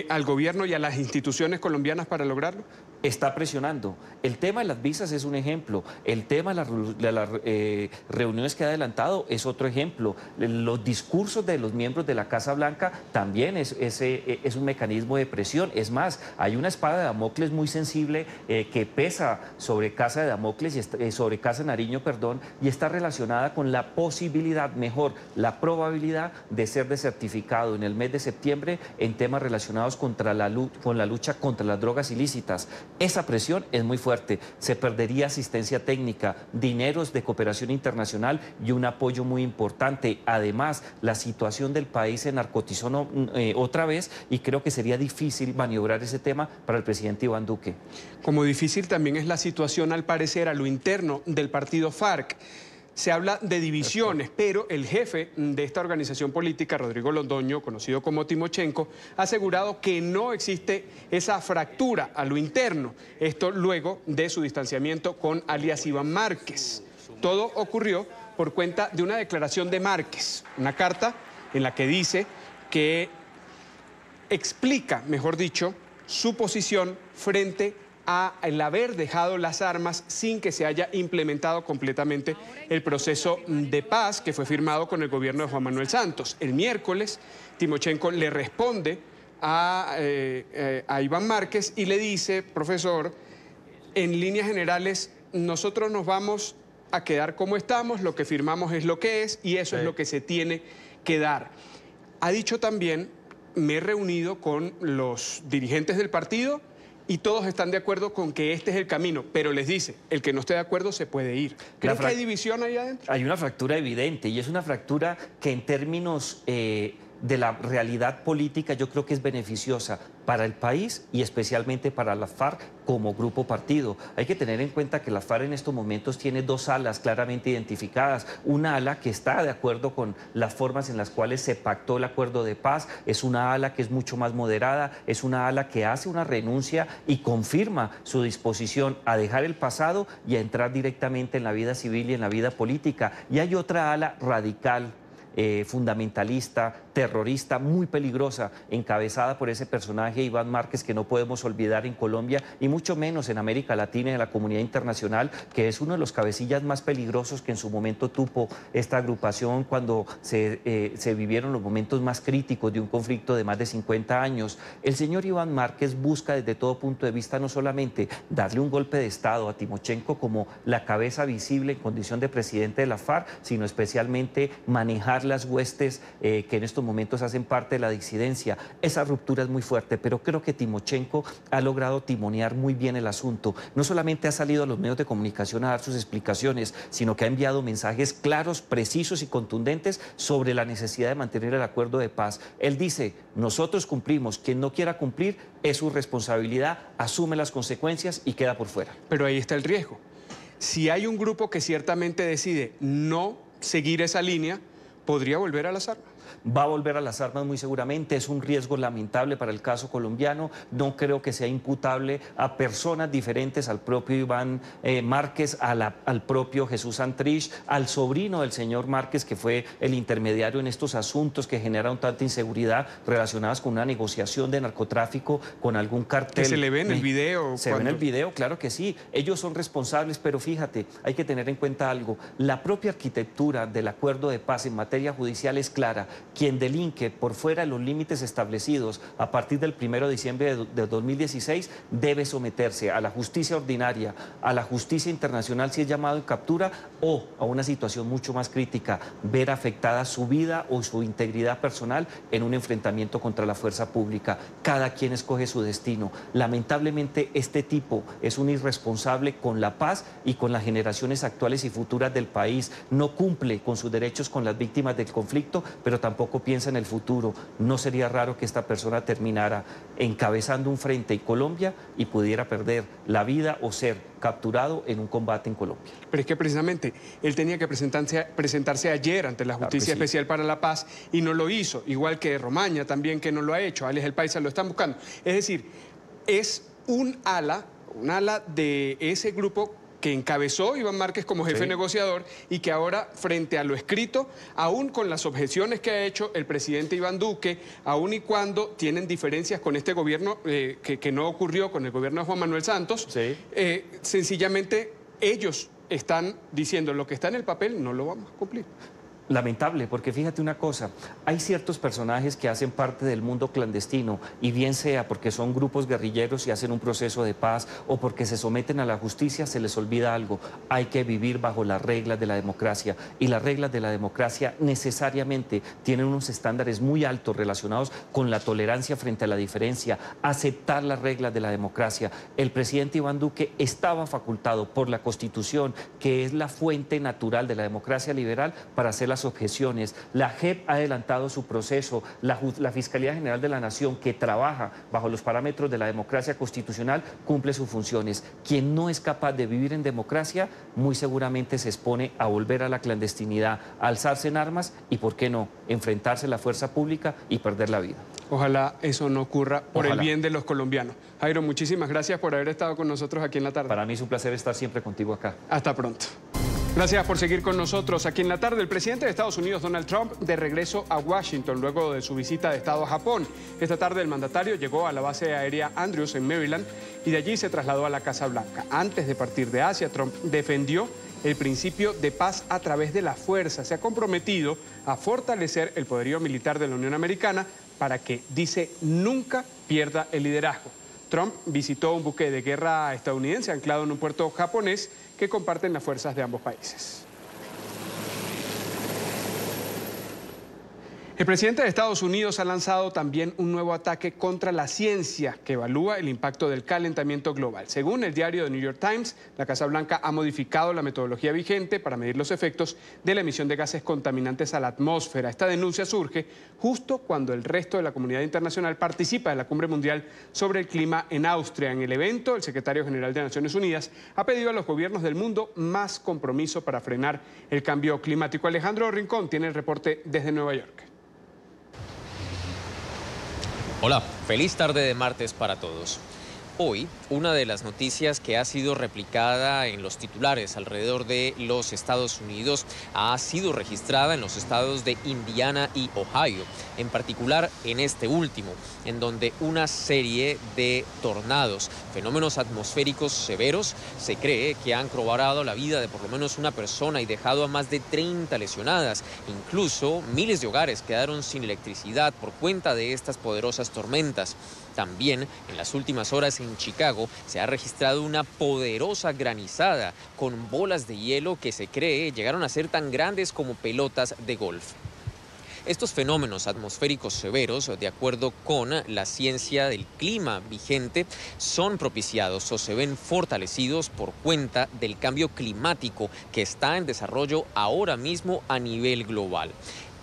al gobierno y a las instituciones colombianas para lograrlo? Está presionando. El tema de las visas es un ejemplo. El tema de las reuniones que ha adelantado es otro ejemplo. Los discursos de los miembros de la Casa Blanca también es un mecanismo de presión. Es más, hay una espada de Damocles muy sensible que pesa sobre Casa de Damocles, sobre Casa Nariño, perdón, y está relacionada con la posibilidad, mejor, la probabilidad de ser desertificado en el mes de septiembre en temas relacionados con la lucha contra las drogas ilícitas. Esa presión es muy fuerte, se perdería asistencia técnica, dineros de cooperación internacional y un apoyo muy importante. Además, la situación del país se narcotizó otra vez y creo que sería difícil maniobrar ese tema para el presidente Iván Duque. Como difícil también es la situación, al parecer, a lo interno del partido FARC. Se habla de divisiones, pero el jefe de esta organización política, Rodrigo Londoño, conocido como Timochenko, ha asegurado que no existe esa fractura a lo interno. Esto luego de su distanciamiento con alias Iván Márquez. Todo ocurrió por cuenta de una declaración de Márquez, una carta en la que dice que explica, mejor dicho, su posición frente a el haber dejado las armas sin que se haya implementado completamente el proceso de paz que fue firmado con el gobierno de Juan Manuel Santos. El miércoles, Timochenko le responde a Iván Márquez y le dice: profesor, en líneas generales, nosotros nos vamos a quedar como estamos, lo que firmamos es lo que es y eso es lo que se tiene que dar. Ha dicho también: me he reunido con los dirigentes del partido y todos están de acuerdo con que este es el camino, pero les dice, el que no esté de acuerdo se puede ir. ¿Creen que hay división ahí adentro? Hay una fractura evidente y es una fractura que en términos de la realidad política yo creo que es beneficiosa para el país y especialmente para la FARC como grupo partido. Hay que tener en cuenta que la FARC en estos momentos tiene dos alas claramente identificadas. Una ala que está de acuerdo con las formas en las cuales se pactó el acuerdo de paz, es una ala que es mucho más moderada, es una ala que hace una renuncia y confirma su disposición a dejar el pasado y a entrar directamente en la vida civil y en la vida política. Y hay otra ala radical, fundamentalista, terrorista muy peligrosa, encabezada por ese personaje Iván Márquez, que no podemos olvidar en Colombia y mucho menos en América Latina y en la comunidad internacional, que es uno de los cabecillas más peligrosos que en su momento tuvo esta agrupación cuando se vivieron los momentos más críticos de un conflicto de más de 50 años. El señor Iván Márquez busca desde todo punto de vista no solamente darle un golpe de Estado a Timochenko como la cabeza visible en condición de presidente de la FARC, sino especialmente manejar las huestes que en estos momentos hacen parte de la disidencia. Esa ruptura es muy fuerte, pero creo que Timochenko ha logrado timonear muy bien el asunto. No solamente ha salido a los medios de comunicación a dar sus explicaciones, sino que ha enviado mensajes claros, precisos y contundentes sobre la necesidad de mantener el acuerdo de paz. Él dice, nosotros cumplimos, quien no quiera cumplir es su responsabilidad, asume las consecuencias y queda por fuera. Pero ahí está el riesgo. Si hay un grupo que ciertamente decide no seguir esa línea, ¿podría volver a las armas? Va a volver a las armas muy seguramente, es un riesgo lamentable para el caso colombiano, no creo que sea imputable a personas diferentes, al propio Iván Márquez, al propio Jesús Santrich, al sobrino del señor Márquez, que fue el intermediario en estos asuntos que generaron tanta inseguridad relacionadas con una negociación de narcotráfico con algún cartel. ¿Que se le ve en el video? Se ve en el video, claro que sí, ellos son responsables, pero fíjate, hay que tener en cuenta algo, la propia arquitectura del acuerdo de paz en materia judicial es clara. Quien delinque por fuera de los límites establecidos a partir del 1 de diciembre de 2016 debe someterse a la justicia ordinaria, a la justicia internacional si es llamado en captura o a una situación mucho más crítica, ver afectada su vida o su integridad personal en un enfrentamiento contra la fuerza pública. Cada quien escoge su destino. Lamentablemente este tipo es un irresponsable con la paz y con las generaciones actuales y futuras del país. No cumple con sus derechos con las víctimas del conflicto, pero tampoco piensa en el futuro. No sería raro que esta persona terminara encabezando un frente en Colombia y pudiera perder la vida o ser capturado en un combate en Colombia. Pero es que precisamente él tenía que presentarse ayer ante la Justicia Especial para la Paz y no lo hizo, igual que Romaña también, que no lo ha hecho. Alex El Paisa lo están buscando. Es decir, es un ala de ese grupo que encabezó Iván Márquez como jefe negociador y que ahora, frente a lo escrito, aún con las objeciones que ha hecho el presidente Iván Duque, aún y cuando tienen diferencias con este gobierno que no ocurrió con el gobierno de Juan Manuel Santos, sencillamente ellos están diciendo lo que está en el papel no lo vamos a cumplir. Lamentable, porque fíjate una cosa, hay ciertos personajes que hacen parte del mundo clandestino y bien sea porque son grupos guerrilleros y hacen un proceso de paz o porque se someten a la justicia, se les olvida algo, hay que vivir bajo las reglas de la democracia y las reglas de la democracia necesariamente tienen unos estándares muy altos relacionados con la tolerancia frente a la diferencia, aceptar las reglas de la democracia. El presidente Iván Duque estaba facultado por la Constitución, que es la fuente natural de la democracia liberal, para hacer las objeciones. La JEP ha adelantado su proceso, la Fiscalía General de la Nación, que trabaja bajo los parámetros de la democracia constitucional, cumple sus funciones. Quien no es capaz de vivir en democracia, muy seguramente se expone a volver a la clandestinidad, a alzarse en armas y, ¿por qué no?, enfrentarse a la fuerza pública y perder la vida. Ojalá eso no ocurra por el bien de los colombianos. Jairo, muchísimas gracias por haber estado con nosotros aquí en la tarde. Para mí es un placer estar siempre contigo acá. Hasta pronto. Gracias por seguir con nosotros aquí en la tarde. El presidente de Estados Unidos, Donald Trump, de regreso a Washington luego de su visita de Estado a Japón. Esta tarde el mandatario llegó a la base aérea Andrews en Maryland y de allí se trasladó a la Casa Blanca. Antes de partir de Asia, Trump defendió el principio de paz a través de la fuerza. Se ha comprometido a fortalecer el poderío militar de la Unión Americana para que, dice, nunca pierda el liderazgo. Trump visitó un buque de guerra estadounidense anclado en un puerto japonés que comparten las fuerzas de ambos países. El presidente de Estados Unidos ha lanzado también un nuevo ataque contra la ciencia que evalúa el impacto del calentamiento global. Según el diario The New York Times, la Casa Blanca ha modificado la metodología vigente para medir los efectos de la emisión de gases contaminantes a la atmósfera. Esta denuncia surge justo cuando el resto de la comunidad internacional participa de la Cumbre Mundial sobre el Clima en Austria. En el evento, el secretario general de Naciones Unidas ha pedido a los gobiernos del mundo más compromiso para frenar el cambio climático. Alejandro Rincón tiene el reporte desde Nueva York. Hola, feliz tarde de martes para todos. Hoy, una de las noticias que ha sido replicada en los titulares alrededor de los Estados Unidos ha sido registrada en los estados de Indiana y Ohio, en particular en este último, en donde una serie de tornados, fenómenos atmosféricos severos, se cree que han cobrado la vida de por lo menos una persona y dejado a más de 30 lesionadas. Incluso miles de hogares quedaron sin electricidad por cuenta de estas poderosas tormentas. También en las últimas horas en Chicago se ha registrado una poderosa granizada con bolas de hielo que se cree llegaron a ser tan grandes como pelotas de golf. Estos fenómenos atmosféricos severos, de acuerdo con la ciencia del clima vigente, son propiciados o se ven fortalecidos por cuenta del cambio climático que está en desarrollo ahora mismo a nivel global.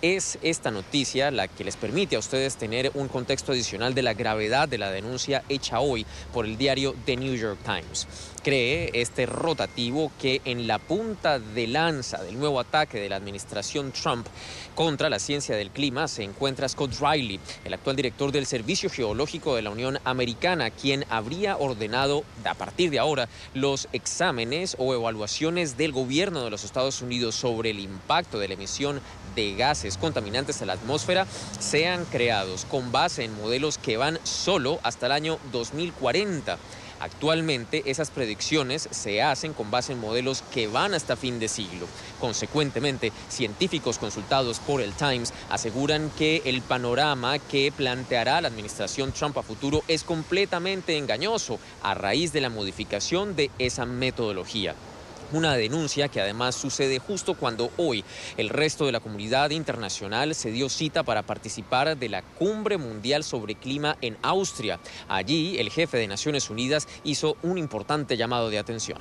Es esta noticia la que les permite a ustedes tener un contexto adicional de la gravedad de la denuncia hecha hoy por el diario The New York Times. Cree este rotativo que en la punta de lanza del nuevo ataque de la administración Trump contra la ciencia del clima se encuentra Scott Riley, el actual director del Servicio Geológico de la Unión Americana, quien habría ordenado a partir de ahora los exámenes o evaluaciones del gobierno de los Estados Unidos sobre el impacto de la emisión de gases contaminantes a la atmósfera sean creados con base en modelos que van solo hasta el año 2040. Actualmente esas predicciones se hacen con base en modelos que van hasta fin de siglo. Consecuentemente, científicos consultados por el Times aseguran que el panorama que planteará la administración Trump a futuro es completamente engañoso a raíz de la modificación de esa metodología. Una denuncia que además sucede justo cuando hoy el resto de la comunidad internacional se dio cita para participar de la Cumbre Mundial sobre Clima en Austria. Allí el jefe de Naciones Unidas hizo un importante llamado de atención.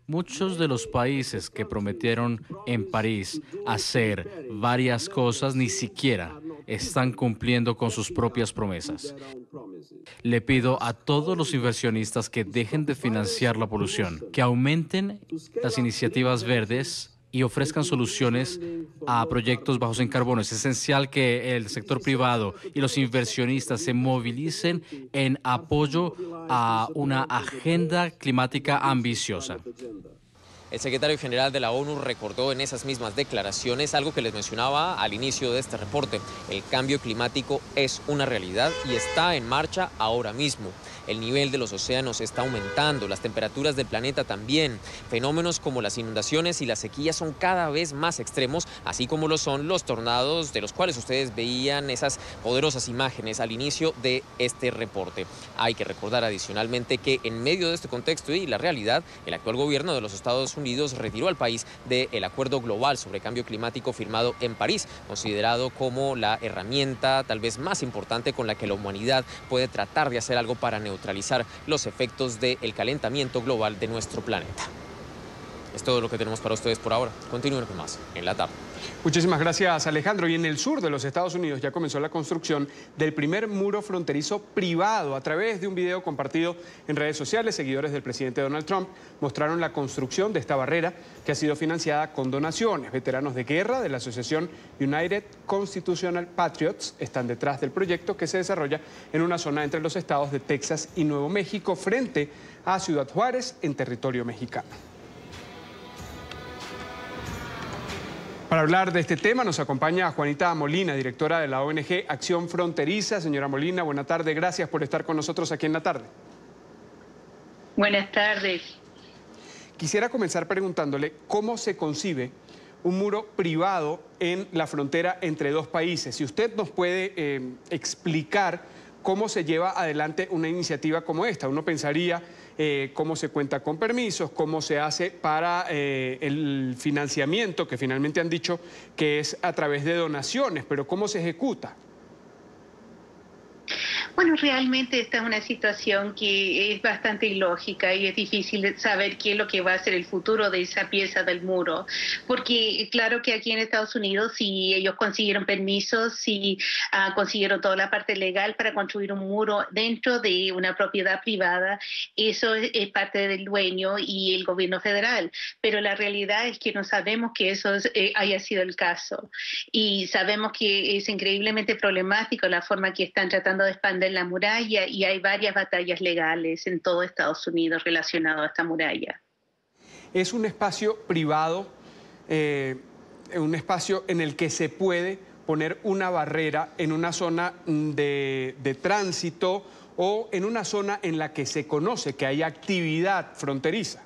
Muchos de los países que prometieron en París hacer varias cosas ni siquiera están cumpliendo con sus propias promesas. Le pido a todos los inversionistas que dejen de financiar la polución, que aumenten las iniciativas verdes y ofrezcan soluciones a proyectos bajos en carbono. Es esencial que el sector privado y los inversionistas se movilicen en apoyo a una agenda climática ambiciosa. El secretario general de la ONU recordó en esas mismas declaraciones algo que les mencionaba al inicio de este reporte. El cambio climático es una realidad y está en marcha ahora mismo. El nivel de los océanos está aumentando, las temperaturas del planeta también. Fenómenos como las inundaciones y las sequías son cada vez más extremos, así como lo son los tornados de los cuales ustedes veían esas poderosas imágenes al inicio de este reporte. Hay que recordar adicionalmente que en medio de este contexto y la realidad, el actual gobierno de los Estados Unidos retiró al país del Acuerdo Global sobre Cambio Climático firmado en París, considerado como la herramienta tal vez más importante con la que la humanidad puede tratar de hacer algo para neutralizar los efectos del calentamiento global de nuestro planeta. Es todo lo que tenemos para ustedes por ahora. Continúen con más en la tarde. Muchísimas gracias, Alejandro. Y en el sur de los Estados Unidos ya comenzó la construcción del primer muro fronterizo privado. A través de un video compartido en redes sociales, seguidores del presidente Donald Trump mostraron la construcción de esta barrera que ha sido financiada con donaciones. Veteranos de guerra de la asociación United Constitutional Patriots están detrás del proyecto que se desarrolla en una zona entre los estados de Texas y Nuevo México frente a Ciudad Juárez en territorio mexicano. Para hablar de este tema nos acompaña Juanita Molina, directora de la ONG Acción Fronteriza. Señora Molina, buena tarde. Gracias por estar con nosotros aquí en la tarde. Buenas tardes. Quisiera comenzar preguntándole cómo se concibe un muro privado en la frontera entre dos países. Si usted nos puede explicar cómo se lleva adelante una iniciativa como esta. Uno pensaría cómo se cuenta con permisos, cómo se hace para el financiamiento, que finalmente han dicho que es a través de donaciones, pero ¿cómo se ejecuta? Bueno, realmente esta es una situación que es bastante ilógica y es difícil saber qué es lo que va a ser el futuro de esa pieza del muro, porque claro que aquí en Estados Unidos si ellos consiguieron permisos, si consiguieron toda la parte legal para construir un muro dentro de una propiedad privada, eso es parte del dueño y el gobierno federal, pero la realidad es que no sabemos que eso haya sido el caso y sabemos que es increíblemente problemático la forma que están tratando de expandir de la muralla y hay varias batallas legales en todo Estados Unidos relacionadas a esta muralla. Es un espacio privado, un espacio en el que se puede poner una barrera en una zona de tránsito o en una zona en la que se conoce que hay actividad fronteriza.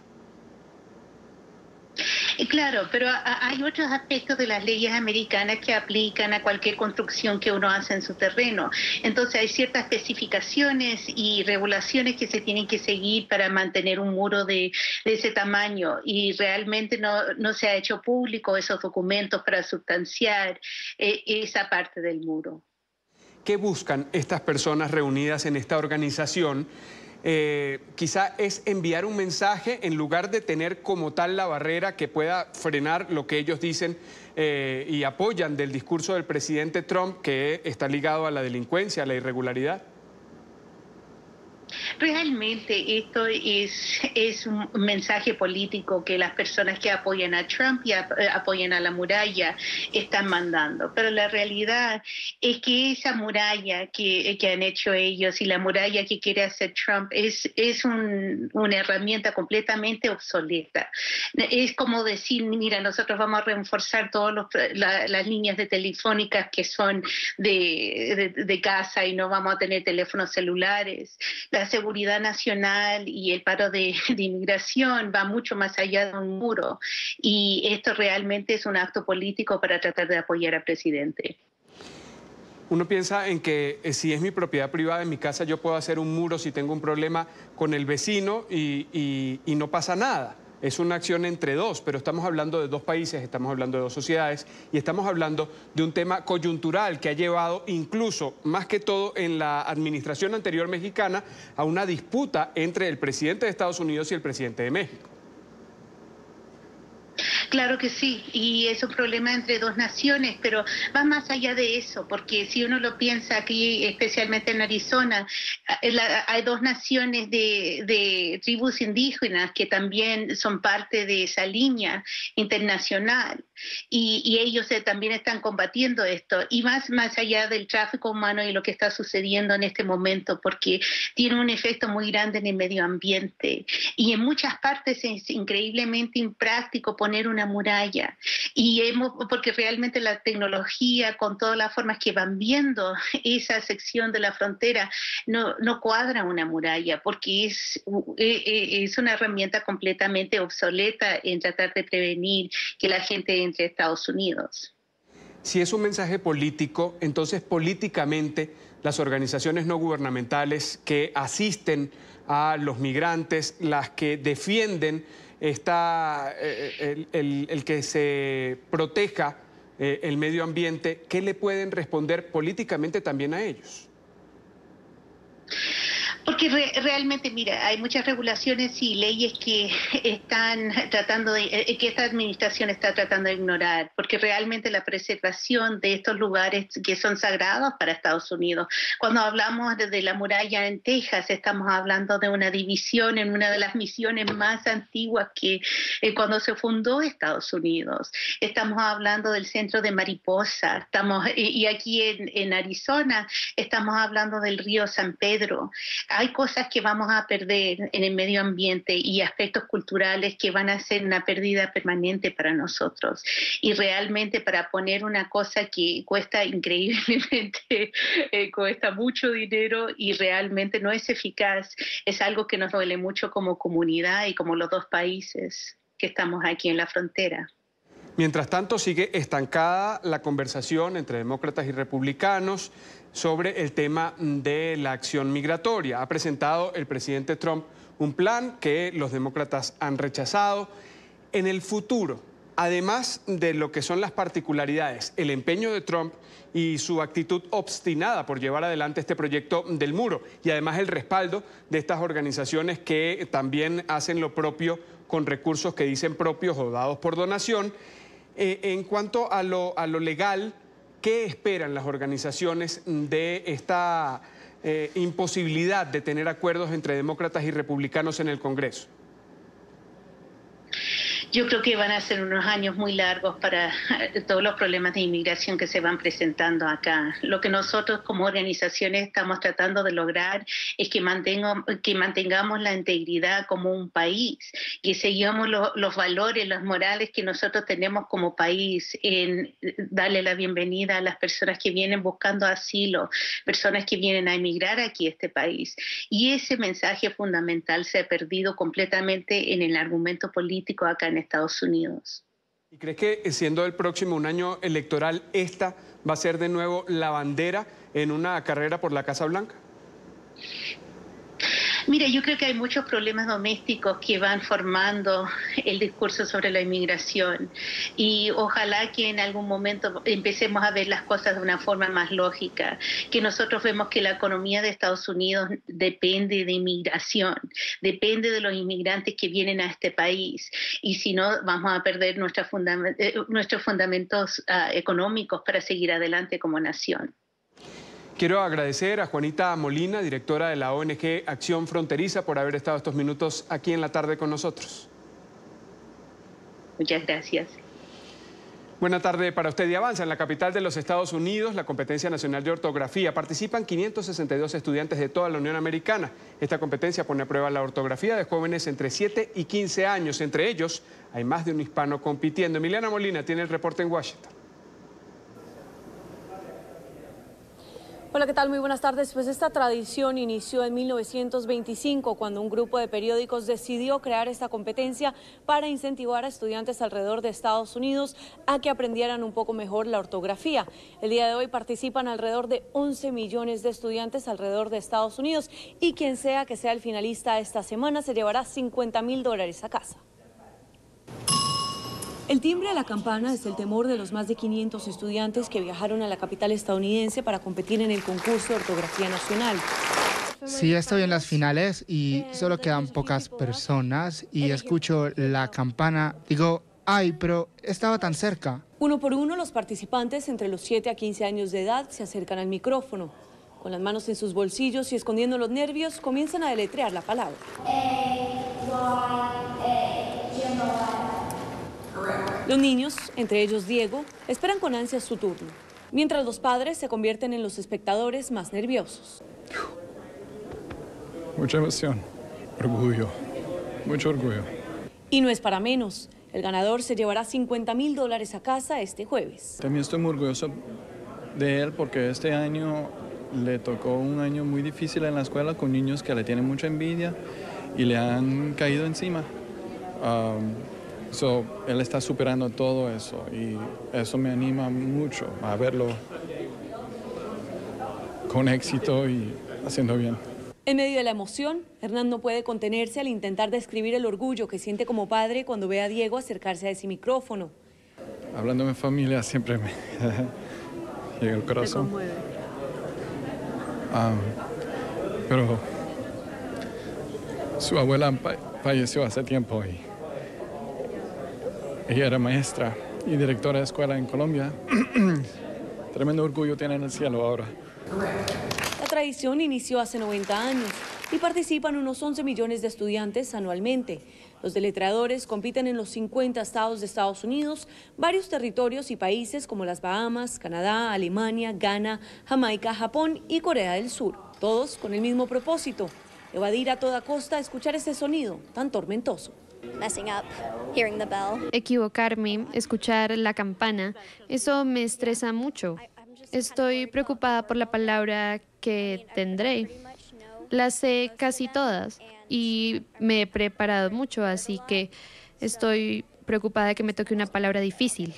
Claro, pero hay otros aspectos de las leyes americanas que aplican a cualquier construcción que uno hace en su terreno. Entonces hay ciertas especificaciones y regulaciones que se tienen que seguir para mantener un muro de ese tamaño y realmente no se ha hecho público esos documentos para sustanciar esa parte del muro. ¿Qué buscan estas personas reunidas en esta organización? Quizá es enviar un mensaje en lugar de tener como tal la barrera que pueda frenar lo que ellos dicen y apoyan del discurso del presidente Trump, que está ligado a la delincuencia, a la irregularidad. Realmente esto es un mensaje político que las personas que apoyan a Trump y apoyan a la muralla están mandando. Pero la realidad es que esa muralla que han hecho ellos y la muralla que quiere hacer Trump es una herramienta completamente obsoleta. Es como decir, mira, nosotros vamos a reforzar todas las líneas de telefónicas que son de casa y no vamos a tener teléfonos celulares. La seguridad nacional y el paro de inmigración va mucho más allá de un muro y esto realmente es un acto político para tratar de apoyar al presidente. Uno piensa en que si es mi propiedad privada en mi casa yo puedo hacer un muro si tengo un problema con el vecino y no pasa nada. Es una acción entre dos, pero estamos hablando de dos países, estamos hablando de dos sociedades y estamos hablando de un tema coyuntural que ha llevado incluso, más que todo en la administración anterior mexicana, a una disputa entre el presidente de Estados Unidos y el presidente de México. Claro que sí, y es un problema entre dos naciones, pero va más allá de eso, porque si uno lo piensa aquí, especialmente en Arizona, hay dos naciones de tribus indígenas que también son parte de esa línea internacional, y ellos también están combatiendo esto, y más allá del tráfico humano y lo que está sucediendo en este momento, porque tiene un efecto muy grande en el medio ambiente, y en muchas partes es increíblemente impráctico poner una muralla porque realmente la tecnología con todas las formas que van viendo esa sección de la frontera no cuadra una muralla porque es una herramienta completamente obsoleta en tratar de prevenir que la gente entre a Estados Unidos. Si es un mensaje político, entonces políticamente las organizaciones no gubernamentales que asisten a los migrantes, las que defienden el que se proteja el medio ambiente, ¿qué le pueden responder políticamente también a ellos? Porque realmente, mira, hay muchas regulaciones y leyes que están que esta administración está tratando de ignorar, porque realmente la preservación de estos lugares que son sagrados para Estados Unidos. Cuando hablamos de la muralla en Texas, estamos hablando de una división en una de las misiones más antiguas que cuando se fundó Estados Unidos. Estamos hablando del centro de Mariposa, y aquí en Arizona estamos hablando del río San Pedro. Hay cosas que vamos a perder en el medio ambiente y aspectos culturales que van a ser una pérdida permanente para nosotros. Y realmente para poner una cosa que cuesta increíblemente, cuesta mucho dinero y realmente no es eficaz, es algo que nos duele mucho como comunidad y como los dos países que estamos aquí en la frontera. Mientras tanto, sigue estancada la conversación entre demócratas y republicanos sobre el tema de la acción migratoria. Ha presentado el presidente Trump un plan que los demócratas han rechazado. En el futuro, además de lo que son las particularidades, el empeño de Trump y su actitud obstinada por llevar adelante este proyecto del muro y además el respaldo de estas organizaciones que también hacen lo propio con recursos que dicen propios o dados por donación. En cuanto a lo legal, ¿qué esperan las organizaciones de esta imposibilidad de tener acuerdos entre demócratas y republicanos en el Congreso? Yo creo que van a ser unos años muy largos para todos los problemas de inmigración que se van presentando acá. Lo que nosotros como organizaciones estamos tratando de lograr es que mantengamos la integridad como un país, que sigamos los valores, las morales que nosotros tenemos como país, en darle la bienvenida a las personas que vienen buscando asilo, personas que vienen a emigrar aquí a este país. Y ese mensaje fundamental se ha perdido completamente en el argumento político acá en Estados Unidos. ¿Y crees que siendo el próximo un año electoral, esta va a ser de nuevo la bandera en una carrera por la Casa Blanca? Mira, yo creo que hay muchos problemas domésticos que van formando el discurso sobre la inmigración y ojalá que en algún momento empecemos a ver las cosas de una forma más lógica, que nosotros vemos que la economía de Estados Unidos depende de inmigración, depende de los inmigrantes que vienen a este país y si no vamos a perder nuestros fundamentos económicos para seguir adelante como nación. Quiero agradecer a Juanita Molina, directora de la ONG Acción Fronteriza, por haber estado estos minutos aquí en la tarde con nosotros. Muchas gracias. Buena tarde para usted. Y avanza en la capital de los Estados Unidos la competencia nacional de ortografía. Participan 562 estudiantes de toda la Unión Americana. Esta competencia pone a prueba la ortografía de jóvenes entre 7 y 15 años. Entre ellos hay más de un hispano compitiendo. Emiliana Molina tiene el reporte en Washington. Hola, ¿qué tal? Muy buenas tardes. Pues esta tradición inició en 1925 cuando un grupo de periódicos decidió crear esta competencia para incentivar a estudiantes alrededor de Estados Unidos a que aprendieran un poco mejor la ortografía. El día de hoy participan alrededor de 11 millones de estudiantes alrededor de Estados Unidos y quien sea que sea el finalista esta semana se llevará $50.000 a casa. El timbre de la campana es el temor de los más de 500 estudiantes que viajaron a la capital estadounidense para competir en el concurso de ortografía nacional. Sí, estoy en las finales y solo quedan pocas personas y escucho la campana, digo, ay, pero estaba tan cerca. Uno por uno, los participantes entre los 7 a 15 años de edad se acercan al micrófono. Con las manos en sus bolsillos y escondiendo los nervios, comienzan a deletrear la palabra. Los niños, entre ellos Diego, esperan con ansias su turno, mientras los padres se convierten en los espectadores más nerviosos. Mucha emoción, orgullo, mucho orgullo. Y no es para menos. El ganador se llevará $50.000 a casa este jueves. También estoy muy orgulloso de él porque este año le tocó un año muy difícil en la escuela con niños que le tienen mucha envidia y le han caído encima. Él está superando todo eso y eso me anima mucho a verlo con éxito y haciendo bien. En medio de la emoción, Hernán no puede contenerse al intentar describir el orgullo que siente como padre cuando ve a Diego acercarse a ese micrófono. Hablando de mi familia siempre me llega el corazón. Pero su abuela falleció hace tiempo y ella era maestra y directora de escuela en Colombia. Tremendo orgullo tiene en el cielo ahora. La tradición inició hace 90 años y participan unos 11 millones de estudiantes anualmente. Los deletreadores compiten en los 50 estados de Estados Unidos, varios territorios y países como las Bahamas, Canadá, Alemania, Ghana, Jamaica, Japón y Corea del Sur. Todos con el mismo propósito, evadir a toda costa escuchar ese sonido tan tormentoso. Equivocarme, escuchar la campana, eso me estresa mucho. Estoy preocupada por la palabra que tendré. Las sé casi todas y me he preparado mucho, así que estoy preocupada de que me toque una palabra difícil.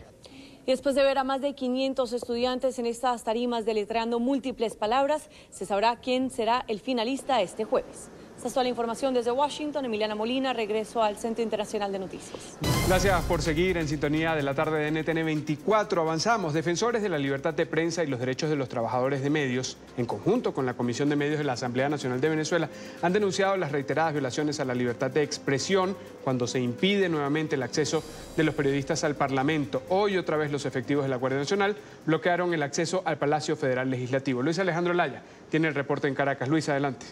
Y después de ver a más de 500 estudiantes en estas tarimas deletreando múltiples palabras, se sabrá quién será el finalista este jueves. Esta es toda la información desde Washington. Emiliana Molina, regreso al Centro Internacional de Noticias. Gracias por seguir en sintonía de la tarde de NTN 24. Avanzamos. Defensores de la libertad de prensa y los derechos de los trabajadores de medios, en conjunto con la Comisión de Medios de la Asamblea Nacional de Venezuela, han denunciado las reiteradas violaciones a la libertad de expresión cuando se impide nuevamente el acceso de los periodistas al Parlamento. Hoy otra vez los efectivos de la Guardia Nacional bloquearon el acceso al Palacio Federal Legislativo. Luis Alejandro Laya tiene el reporte en Caracas. Luis, adelante.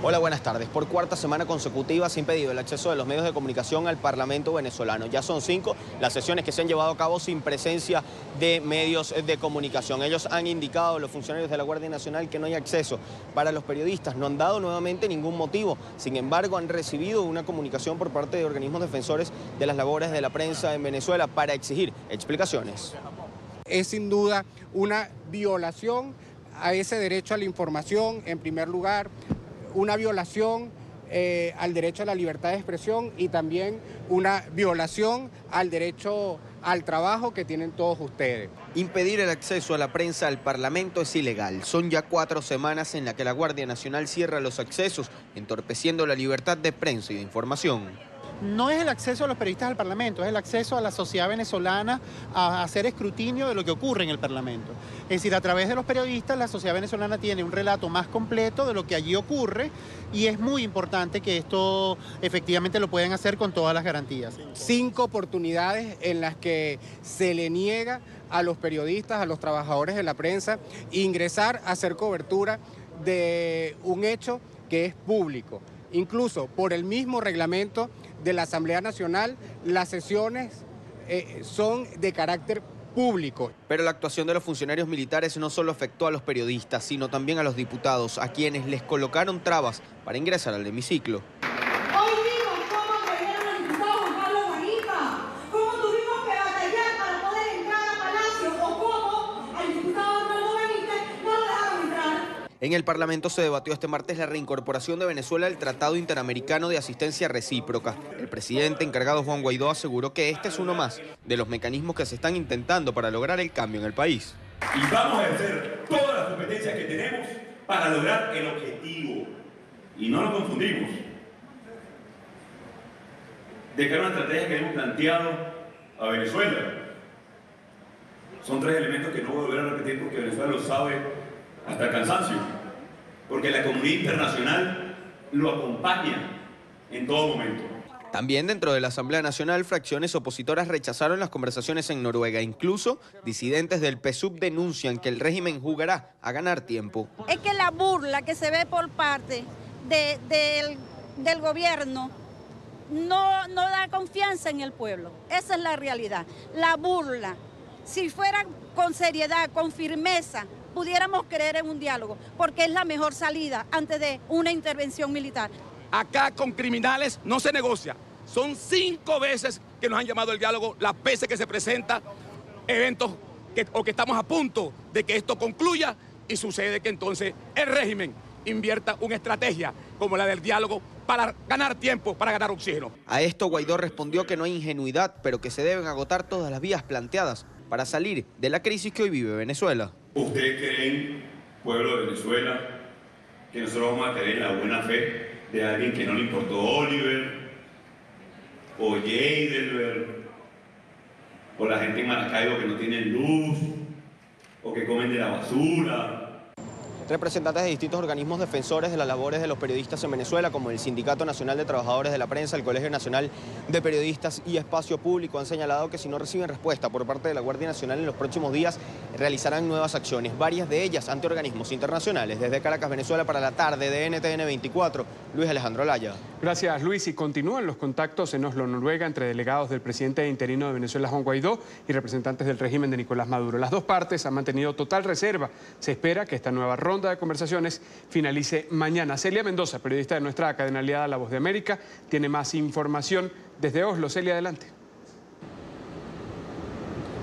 Hola, buenas tardes. Por cuarta semana consecutiva se ha impedido el acceso de los medios de comunicación al Parlamento venezolano. Ya son 5 las sesiones que se han llevado a cabo sin presencia de medios de comunicación. Ellos han indicado, los funcionarios de la Guardia Nacional, que no hay acceso para los periodistas. No han dado nuevamente ningún motivo. Sin embargo, han recibido una comunicación por parte de organismos defensores de las labores de la prensa en Venezuela para exigir explicaciones. Es sin duda una violación a ese derecho a la información, en primer lugar, una violación al derecho a la libertad de expresión y también una violación al derecho al trabajo que tienen todos ustedes. Impedir el acceso a la prensa al Parlamento es ilegal. Son ya 4 semanas en las que la Guardia Nacional cierra los accesos, entorpeciendo la libertad de prensa y de información. No es el acceso a los periodistas al Parlamento, es el acceso a la sociedad venezolana a hacer escrutinio de lo que ocurre en el Parlamento. Es decir, a través de los periodistas la sociedad venezolana tiene un relato más completo de lo que allí ocurre y es muy importante que esto efectivamente lo puedan hacer con todas las garantías. 5 oportunidades en las que se le niega a los periodistas, a los trabajadores de la prensa, ingresar a hacer cobertura de un hecho que es público. Incluso por el mismo reglamento de la Asamblea Nacional, las sesiones son de carácter público. Pero la actuación de los funcionarios militares no solo afectó a los periodistas, sino también a los diputados, a quienes les colocaron trabas para ingresar al hemiciclo. Hoy vimos cómo perdieron al diputado Juan Pablo Guanipa, cómo tuvimos que batallar para poder entrar a Palacio, o cómo al diputado Arnoldo Benítez no lo dejaron entrar. En el Parlamento se debatió este martes la reincorporación de Venezuela al Tratado Interamericano de Asistencia Recíproca. El presidente encargado Juan Guaidó aseguró que este es uno más de los mecanismos que se están intentando para lograr el cambio en el país. Y vamos a ejercer todas las competencias que tenemos para lograr el objetivo. Y no nos confundimos. De cara a una estrategia que hemos planteado a Venezuela. Son 3 elementos que no voy a volver a repetir porque Venezuela lo sabe hasta el cansancio, porque la comunidad internacional lo acompaña en todo momento. También dentro de la Asamblea Nacional, fracciones opositoras rechazaron las conversaciones en Noruega. Incluso disidentes del PSUV denuncian que el régimen jugará a ganar tiempo. Es que la burla que se ve por parte del gobierno no da confianza en el pueblo. Esa es la realidad. La burla, si fuera con seriedad, con firmeza, pudiéramos creer en un diálogo, porque es la mejor salida antes de una intervención militar. Acá con criminales no se negocia. Son 5 veces que nos han llamado al diálogo, las veces que se presentan eventos o que estamos a punto de que esto concluya y sucede que entonces el régimen invierta una estrategia como la del diálogo para ganar tiempo, para ganar oxígeno. A esto Guaidó respondió que no hay ingenuidad, pero que se deben agotar todas las vías planteadas para salir de la crisis que hoy vive Venezuela. ¿Ustedes creen, pueblo de Venezuela, que nosotros vamos a tener la buena fe de alguien que no le importó Oliver, o Heidelberg, o la gente en Maracaibo que no tiene luz, o que comen de la basura? Representantes de distintos organismos defensores de las labores de los periodistas en Venezuela, como el Sindicato Nacional de Trabajadores de la Prensa, el Colegio Nacional de Periodistas y Espacio Público, han señalado que si no reciben respuesta por parte de la Guardia Nacional en los próximos días, realizarán nuevas acciones, varias de ellas ante organismos internacionales. Desde Caracas, Venezuela, para la tarde de NTN 24, Luis Alejandro Laya. Gracias, Luis. Y continúan los contactos en Oslo, Noruega, entre delegados del presidente interino de Venezuela, Juan Guaidó, y representantes del régimen de Nicolás Maduro. Las 2 partes han mantenido total reserva. Se espera que esta nueva ronda de conversaciones finalice mañana. Celia Mendoza, periodista de nuestra cadena aliada La Voz de América, tiene más información desde Oslo. Celia, adelante.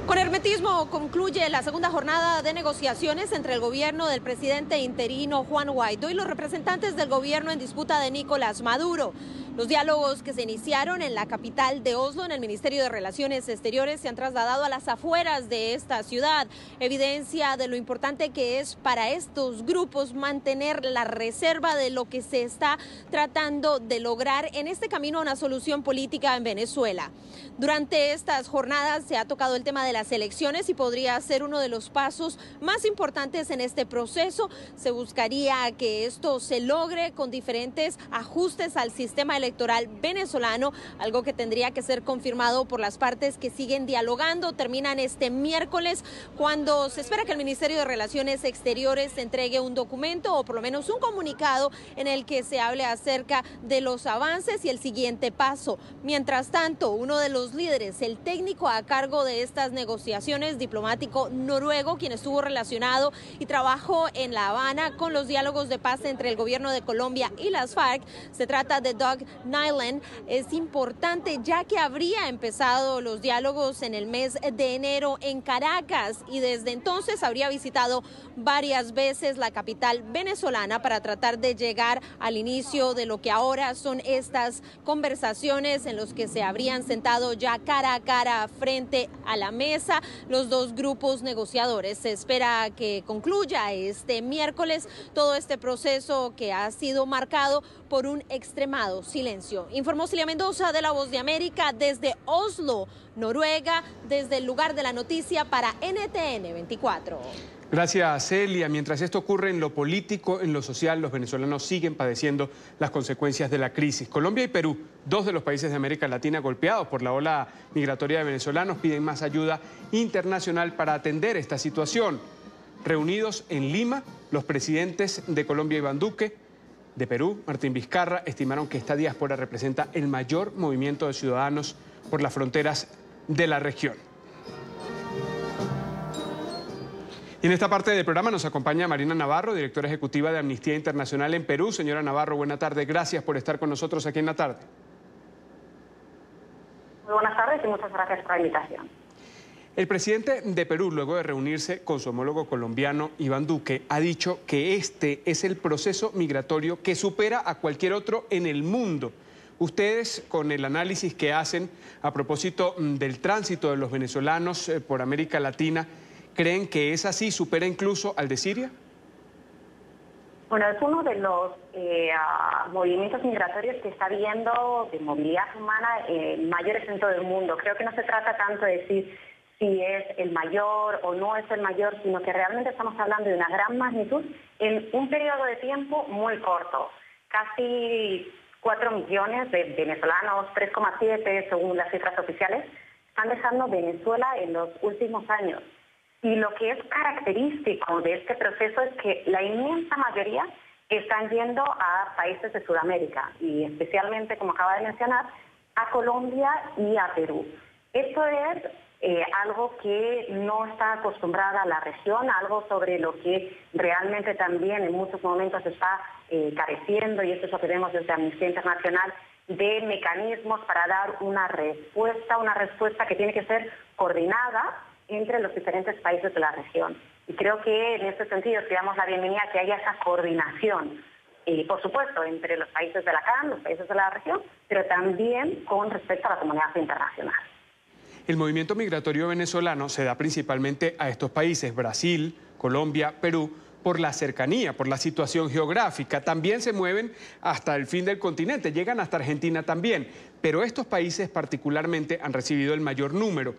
Con hermetismo concluye la segunda jornada de negociaciones entre el gobierno del presidente interino Juan Guaidó y los representantes del gobierno en disputa de Nicolás Maduro. Los diálogos que se iniciaron en la capital de Oslo, en el Ministerio de Relaciones Exteriores, se han trasladado a las afueras de esta ciudad. Evidencia de lo importante que es para estos grupos mantener la reserva de lo que se está tratando de lograr en este camino a una solución política en Venezuela. Durante estas jornadas se ha tocado el tema de las elecciones y podría ser uno de los pasos más importantes en este proceso. Se buscaría que esto se logre con diferentes ajustes al sistema electoral venezolano, algo que tendría que ser confirmado por las partes que siguen dialogando. Terminan este miércoles, cuando se espera que el Ministerio de Relaciones Exteriores entregue un documento o por lo menos un comunicado en el que se hable acerca de los avances y el siguiente paso. Mientras tanto, uno de los líderes, el técnico a cargo de estas negociaciones, diplomático noruego, quien estuvo relacionado y trabajó en La Habana con los diálogos de paz entre el gobierno de Colombia y las FARC, se trata de Doug Nyland. Es importante ya que habría empezado los diálogos en el mes de enero en Caracas y desde entonces habría visitado varias veces la capital venezolana para tratar de llegar al inicio de lo que ahora son estas conversaciones en los que se habrían sentado ya cara a cara frente a la mesa los dos grupos negociadores. Se espera que concluya este miércoles todo este proceso que ha sido marcado por un extremado silencio. Informó Celia Mendoza de La Voz de América desde Oslo, Noruega, desde el lugar de la noticia para NTN 24. Gracias, Celia. Mientras esto ocurre en lo político, en lo social, los venezolanos siguen padeciendo las consecuencias de la crisis. Colombia y Perú, dos de los países de América Latina golpeados por la ola migratoria de venezolanos, piden más ayuda internacional para atender esta situación. Reunidos en Lima, los presidentes de Colombia, Iván Duque, de Perú, Martín Vizcarra, estimaron que esta diáspora representa el mayor movimiento de ciudadanos por las fronteras de la región. Y en esta parte del programa nos acompaña Marina Navarro, directora ejecutiva de Amnistía Internacional en Perú. Señora Navarro, buena tarde. Gracias por estar con nosotros aquí en la tarde. Muy buenas tardes y muchas gracias por la invitación. El presidente de Perú, luego de reunirse con su homólogo colombiano Iván Duque, ha dicho que este es el proceso migratorio que supera a cualquier otro en el mundo. Ustedes, con el análisis que hacen a propósito del tránsito de los venezolanos por América Latina, ¿creen que es así, supera incluso al de Siria? Bueno, es uno de los movimientos migratorios que está habiendo de movilidad humana en mayores en todo el mundo. Creo que no se trata tanto de decir si es el mayor o no es el mayor, sino que realmente estamos hablando de una gran magnitud en un periodo de tiempo muy corto. Casi 4 millones de venezolanos, 3,7 según las cifras oficiales, están dejando Venezuela en los últimos años. Y lo que es característico de este proceso es que la inmensa mayoría están yendo a países de Sudamérica y especialmente, como acaba de mencionar, a Colombia y a Perú. Esto es algo que no está acostumbrada a la región, algo sobre lo que realmente también en muchos momentos está careciendo, y esto es lo que vemos desde Amnistía Internacional, de mecanismos para dar una respuesta que tiene que ser coordinada entre los diferentes países de la región. Y creo que en este sentido te damos la bienvenida a que haya esa coordinación, por supuesto, entre los países de la CAN, los países de la región, pero también con respecto a la comunidad internacional. El movimiento migratorio venezolano se da principalmente a estos países, Brasil, Colombia, Perú, por la cercanía, por la situación geográfica. También se mueven hasta el fin del continente, llegan hasta Argentina también, pero estos países particularmente han recibido el mayor número.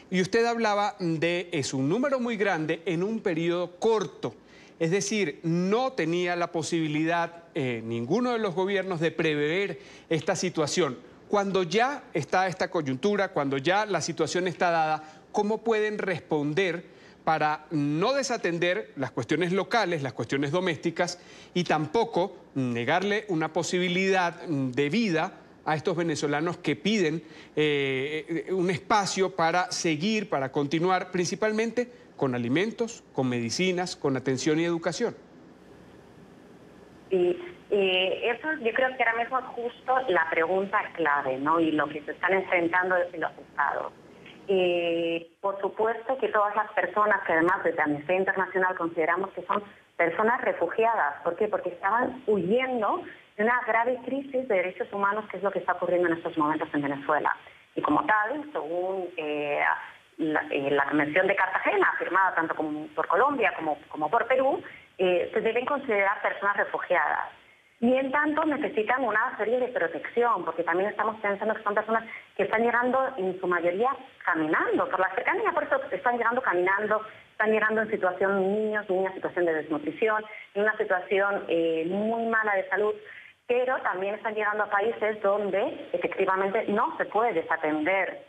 Y usted hablaba de un número muy grande en un periodo corto. Es decir, no tenía la posibilidad ninguno de los gobiernos de prever esta situación. Cuando ya está esta coyuntura, cuando ya la situación está dada, ¿cómo pueden responder para no desatender las cuestiones locales, las cuestiones domésticas y tampoco negarle una posibilidad de vida a estos venezolanos que piden un espacio para seguir, para continuar, principalmente con alimentos, con medicinas, con atención y educación? Sí, eso yo creo que ahora mismo es justo la pregunta clave, ¿no? Y lo que se están enfrentando desde los estados. Por supuesto que todas las personas que además desde Amnistía Internacional consideramos que son personas refugiadas. ¿Por qué? Porque estaban huyendo de una grave crisis de derechos humanos, que es lo que está ocurriendo en estos momentos en Venezuela. Y como tal, según la Convención de Cartagena, firmada tanto por Colombia como por Perú, se deben considerar personas refugiadas. Y en tanto necesitan una serie de protección, porque también estamos pensando que son personas que están llegando en su mayoría caminando por la cercanía, por eso están llegando caminando, están llegando en situación niños, en una situación de desnutrición, en una situación muy mala de salud. pero también están llegando a países donde efectivamente no se puede desatender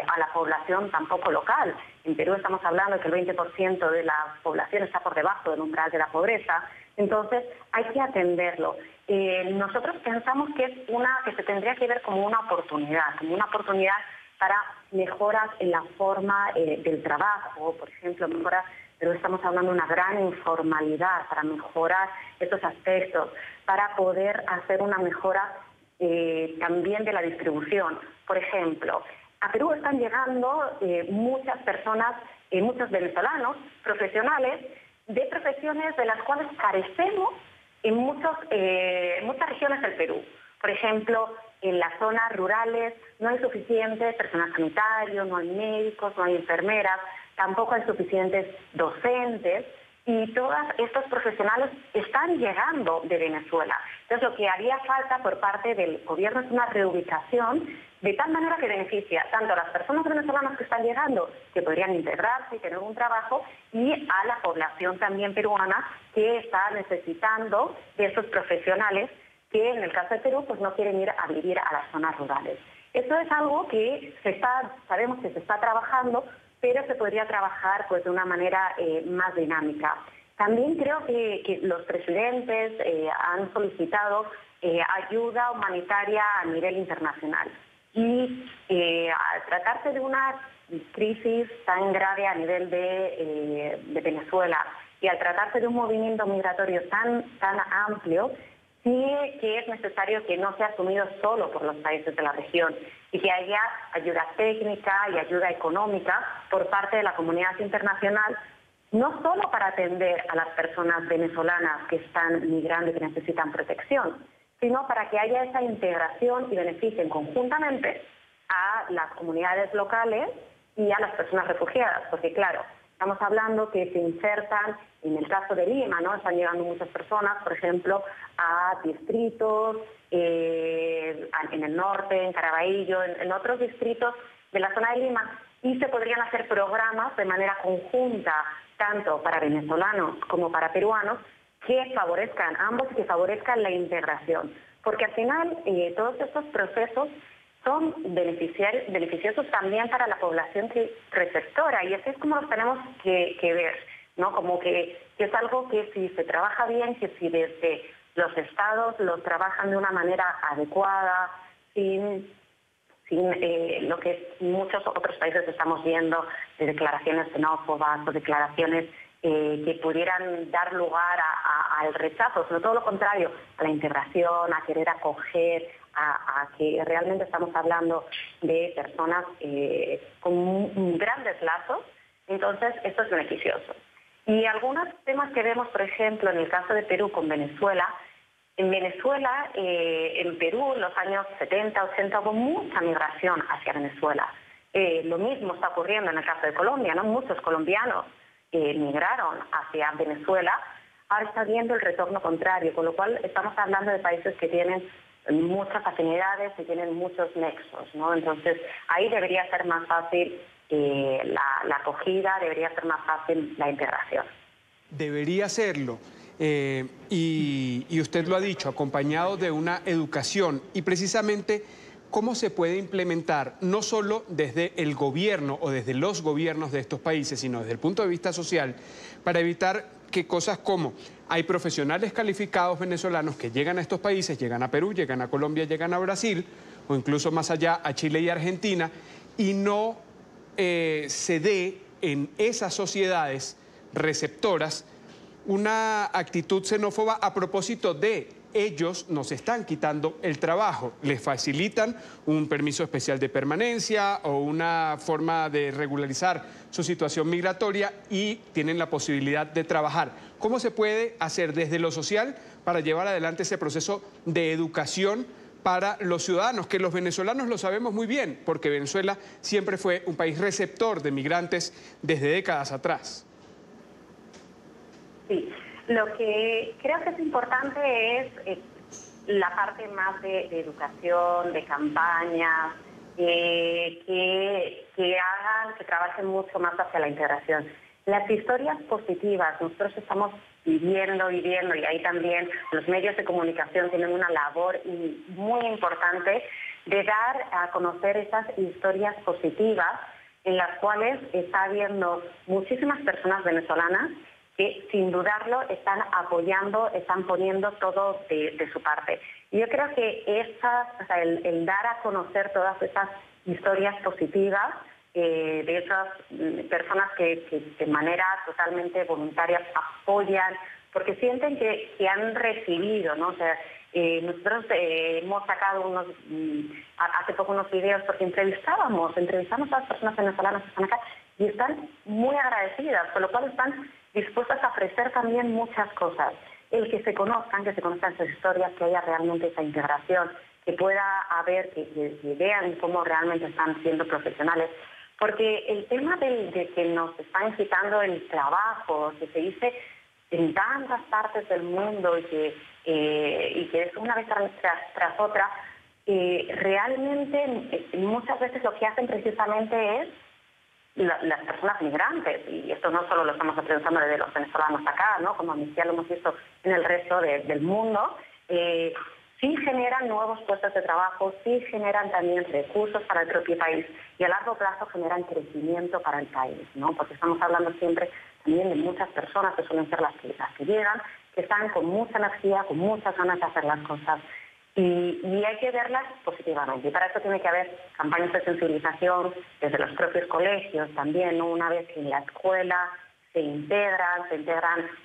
a la población tampoco local. En Perú estamos hablando de que el 20% de la población está por debajo del umbral de la pobreza, entonces hay que atenderlo. Nosotros pensamos que es que se tendría que ver como una oportunidad para mejoras en la forma del trabajo, por ejemplo, mejoras, pero estamos hablando de una gran informalidad, para mejorar estos aspectos, para poder hacer una mejora también de la distribución. Por ejemplo, a Perú están llegando muchas personas, muchos venezolanos profesionales, de profesiones de las cuales carecemos en muchas regiones del Perú. Por ejemplo, en las zonas rurales no hay suficiente personal sanitario, no hay médicos, no hay enfermeras, tampoco hay suficientes docentes, y todos estos profesionales están llegando de Venezuela. Entonces, lo que haría falta por parte del gobierno es una reubicación de tal manera que beneficia tanto a las personas venezolanas que están llegando, que podrían integrarse y tener un trabajo, y a la población también peruana que está necesitando de estos profesionales que en el caso de Perú pues no quieren ir a vivir a las zonas rurales. Esto es algo que sabemos que se está trabajando, pero se podría trabajar pues de una manera más dinámica. También creo que los presidentes han solicitado ayuda humanitaria a nivel internacional. Y al tratarse de una crisis tan grave a nivel de Venezuela y al tratarse de un movimiento migratorio tan amplio, sí que es necesario que no sea asumido solo por los países de la región y que haya ayuda técnica y ayuda económica por parte de la comunidad internacional, no solo para atender a las personas venezolanas que están migrando y que necesitan protección, sino para que haya esa integración y beneficien conjuntamente a las comunidades locales y a las personas refugiadas, porque claro, estamos hablando que se insertan, en el caso de Lima, ¿no? Están llegando muchas personas, por ejemplo, a distritos en el norte, en Caraballo, en otros distritos de la zona de Lima, y se podrían hacer programas de manera conjunta, tanto para venezolanos como para peruanos, que favorezcan ambos y que favorezcan la integración. Porque al final todos estos procesos son beneficiosos también para la población receptora, y así es como los tenemos que ver, ¿no? Como que es algo que si se trabaja bien, que si desde los estados lo trabajan de una manera adecuada, sin lo que muchos otros países estamos viendo, de declaraciones xenófobas o declaraciones que pudieran dar lugar al rechazo, sino todo lo contrario, a la integración, a querer acoger, a que realmente estamos hablando de personas con grandes lazos. Entonces esto es beneficioso. Y algunos temas que vemos, por ejemplo, en el caso de Perú con Venezuela, en Perú en los años 70, 80 hubo mucha migración hacia Venezuela. Lo mismo está ocurriendo en el caso de Colombia, ¿no? Muchos colombianos migraron hacia Venezuela. Ahora está viendo el retorno contrario, con lo cual estamos hablando de países que tienen muchas afinidades y tienen muchos nexos, ¿no? Entonces ahí debería ser más fácil la acogida, debería ser más fácil la integración. Debería serlo. Y usted lo ha dicho, acompañado de una educación, y precisamente cómo se puede implementar, no solo desde el gobierno o desde los gobiernos de estos países, sino desde el punto de vista social, para evitar que cosas como hay profesionales calificados venezolanos que llegan a estos países, llegan a Perú, llegan a Colombia, llegan a Brasil, o incluso más allá a Chile y Argentina, y no se dé en esas sociedades receptoras una actitud xenófoba a propósito de ellos nos están quitando el trabajo, les facilitan un permiso especial de permanencia o una forma de regularizar su situación migratoria y tienen la posibilidad de trabajar. ¿Cómo se puede hacer desde lo social para llevar adelante ese proceso de educación para los ciudadanos, que los venezolanos lo sabemos muy bien, porque Venezuela siempre fue un país receptor de migrantes desde décadas atrás? Sí, lo que creo que es importante es la parte más de educación, de campañas, que trabajen mucho más hacia la integración. Las historias positivas, nosotros estamos viviendo, y ahí también los medios de comunicación tienen una labor muy importante de dar a conocer esas historias positivas en las cuales está habiendo muchísimas personas venezolanas que sin dudarlo están apoyando, están poniendo todo de su parte. Y yo creo que el dar a conocer todas esas historias positivas de esas personas que de manera totalmente voluntaria apoyan, porque sienten que han recibido, ¿no? O sea, nosotros hemos sacado hace poco unos videos porque entrevistamos a las personas venezolanas que están acá y están muy agradecidas, por lo cual están dispuestas a ofrecer también muchas cosas. El que se conozcan sus historias, que haya realmente esa integración, que pueda haber, que vean cómo realmente están siendo profesionales. Porque el tema de que nos están quitando el trabajo, que se dice en tantas partes del mundo y que es una vez tras otra, realmente muchas veces lo que hacen precisamente es las personas migrantes, y esto no solo lo estamos pensando desde los venezolanos acá, ¿no? Como Amnistía lo hemos visto en el resto del mundo, sí generan nuevos puestos de trabajo, sí generan también recursos para el propio país y a largo plazo generan crecimiento para el país, ¿no? Porque estamos hablando siempre también de muchas personas que suelen ser las que llegan, que están con mucha energía, con muchas ganas de hacer las cosas y hay que verlas positivamente. Y para eso tiene que haber campañas de sensibilización desde los propios colegios también, ¿no? Una vez que en la escuela se integran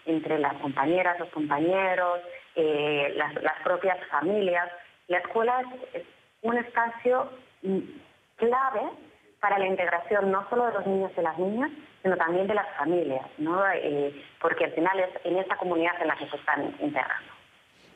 entre las compañeras, los compañeros, las propias familias. La escuela es un espacio clave para la integración no solo de los niños y las niñas, sino también de las familias, ¿no? Porque al final es en esta comunidad en la que se están integrando.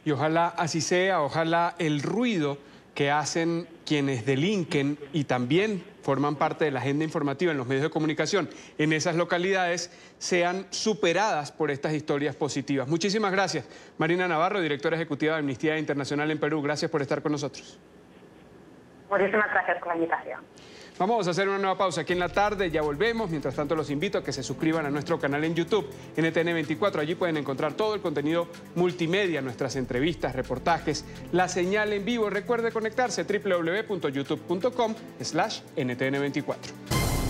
Y ojalá así sea, ojalá el ruido que hacen quienes delinquen y también forman parte de la agenda informativa en los medios de comunicación en esas localidades sean superadas por estas historias positivas. Muchísimas gracias. Marina Navarro, directora ejecutiva de Amnistía Internacional en Perú. Gracias por estar con nosotros. Muchísimas gracias por la invitación. Vamos a hacer una nueva pausa aquí en la tarde, ya volvemos. Mientras tanto, los invito a que se suscriban a nuestro canal en YouTube, NTN24. Allí pueden encontrar todo el contenido multimedia, nuestras entrevistas, reportajes, la señal en vivo. Recuerde conectarse www.youtube.com/NTN24.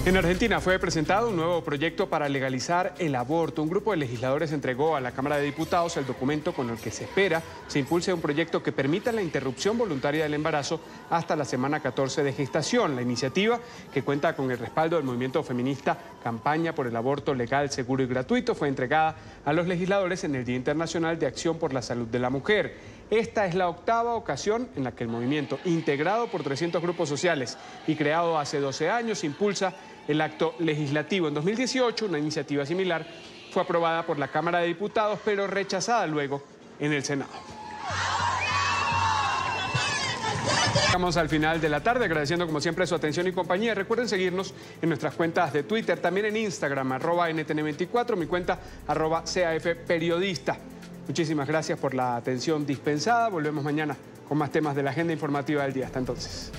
En Argentina fue presentado un nuevo proyecto para legalizar el aborto. Un grupo de legisladores entregó a la Cámara de Diputados el documento con el que se espera se impulse un proyecto que permita la interrupción voluntaria del embarazo hasta la semana 14 de gestación. La iniciativa, que cuenta con el respaldo del movimiento feminista Campaña por el Aborto Legal, Seguro y Gratuito, fue entregada a los legisladores en el Día Internacional de Acción por la Salud de la Mujer. Esta es la octava ocasión en la que el movimiento, integrado por 300 grupos sociales y creado hace 12 años, impulsa el acto legislativo. En 2018, una iniciativa similar fue aprobada por la Cámara de Diputados, pero rechazada luego en el Senado. Llegamos al final de la tarde, agradeciendo como siempre su atención y compañía. Recuerden seguirnos en nuestras cuentas de Twitter, también en Instagram, @NTN24, mi cuenta @CAFperiodista. Muchísimas gracias por la atención dispensada. Volvemos mañana con más temas de la agenda informativa del día. Hasta entonces.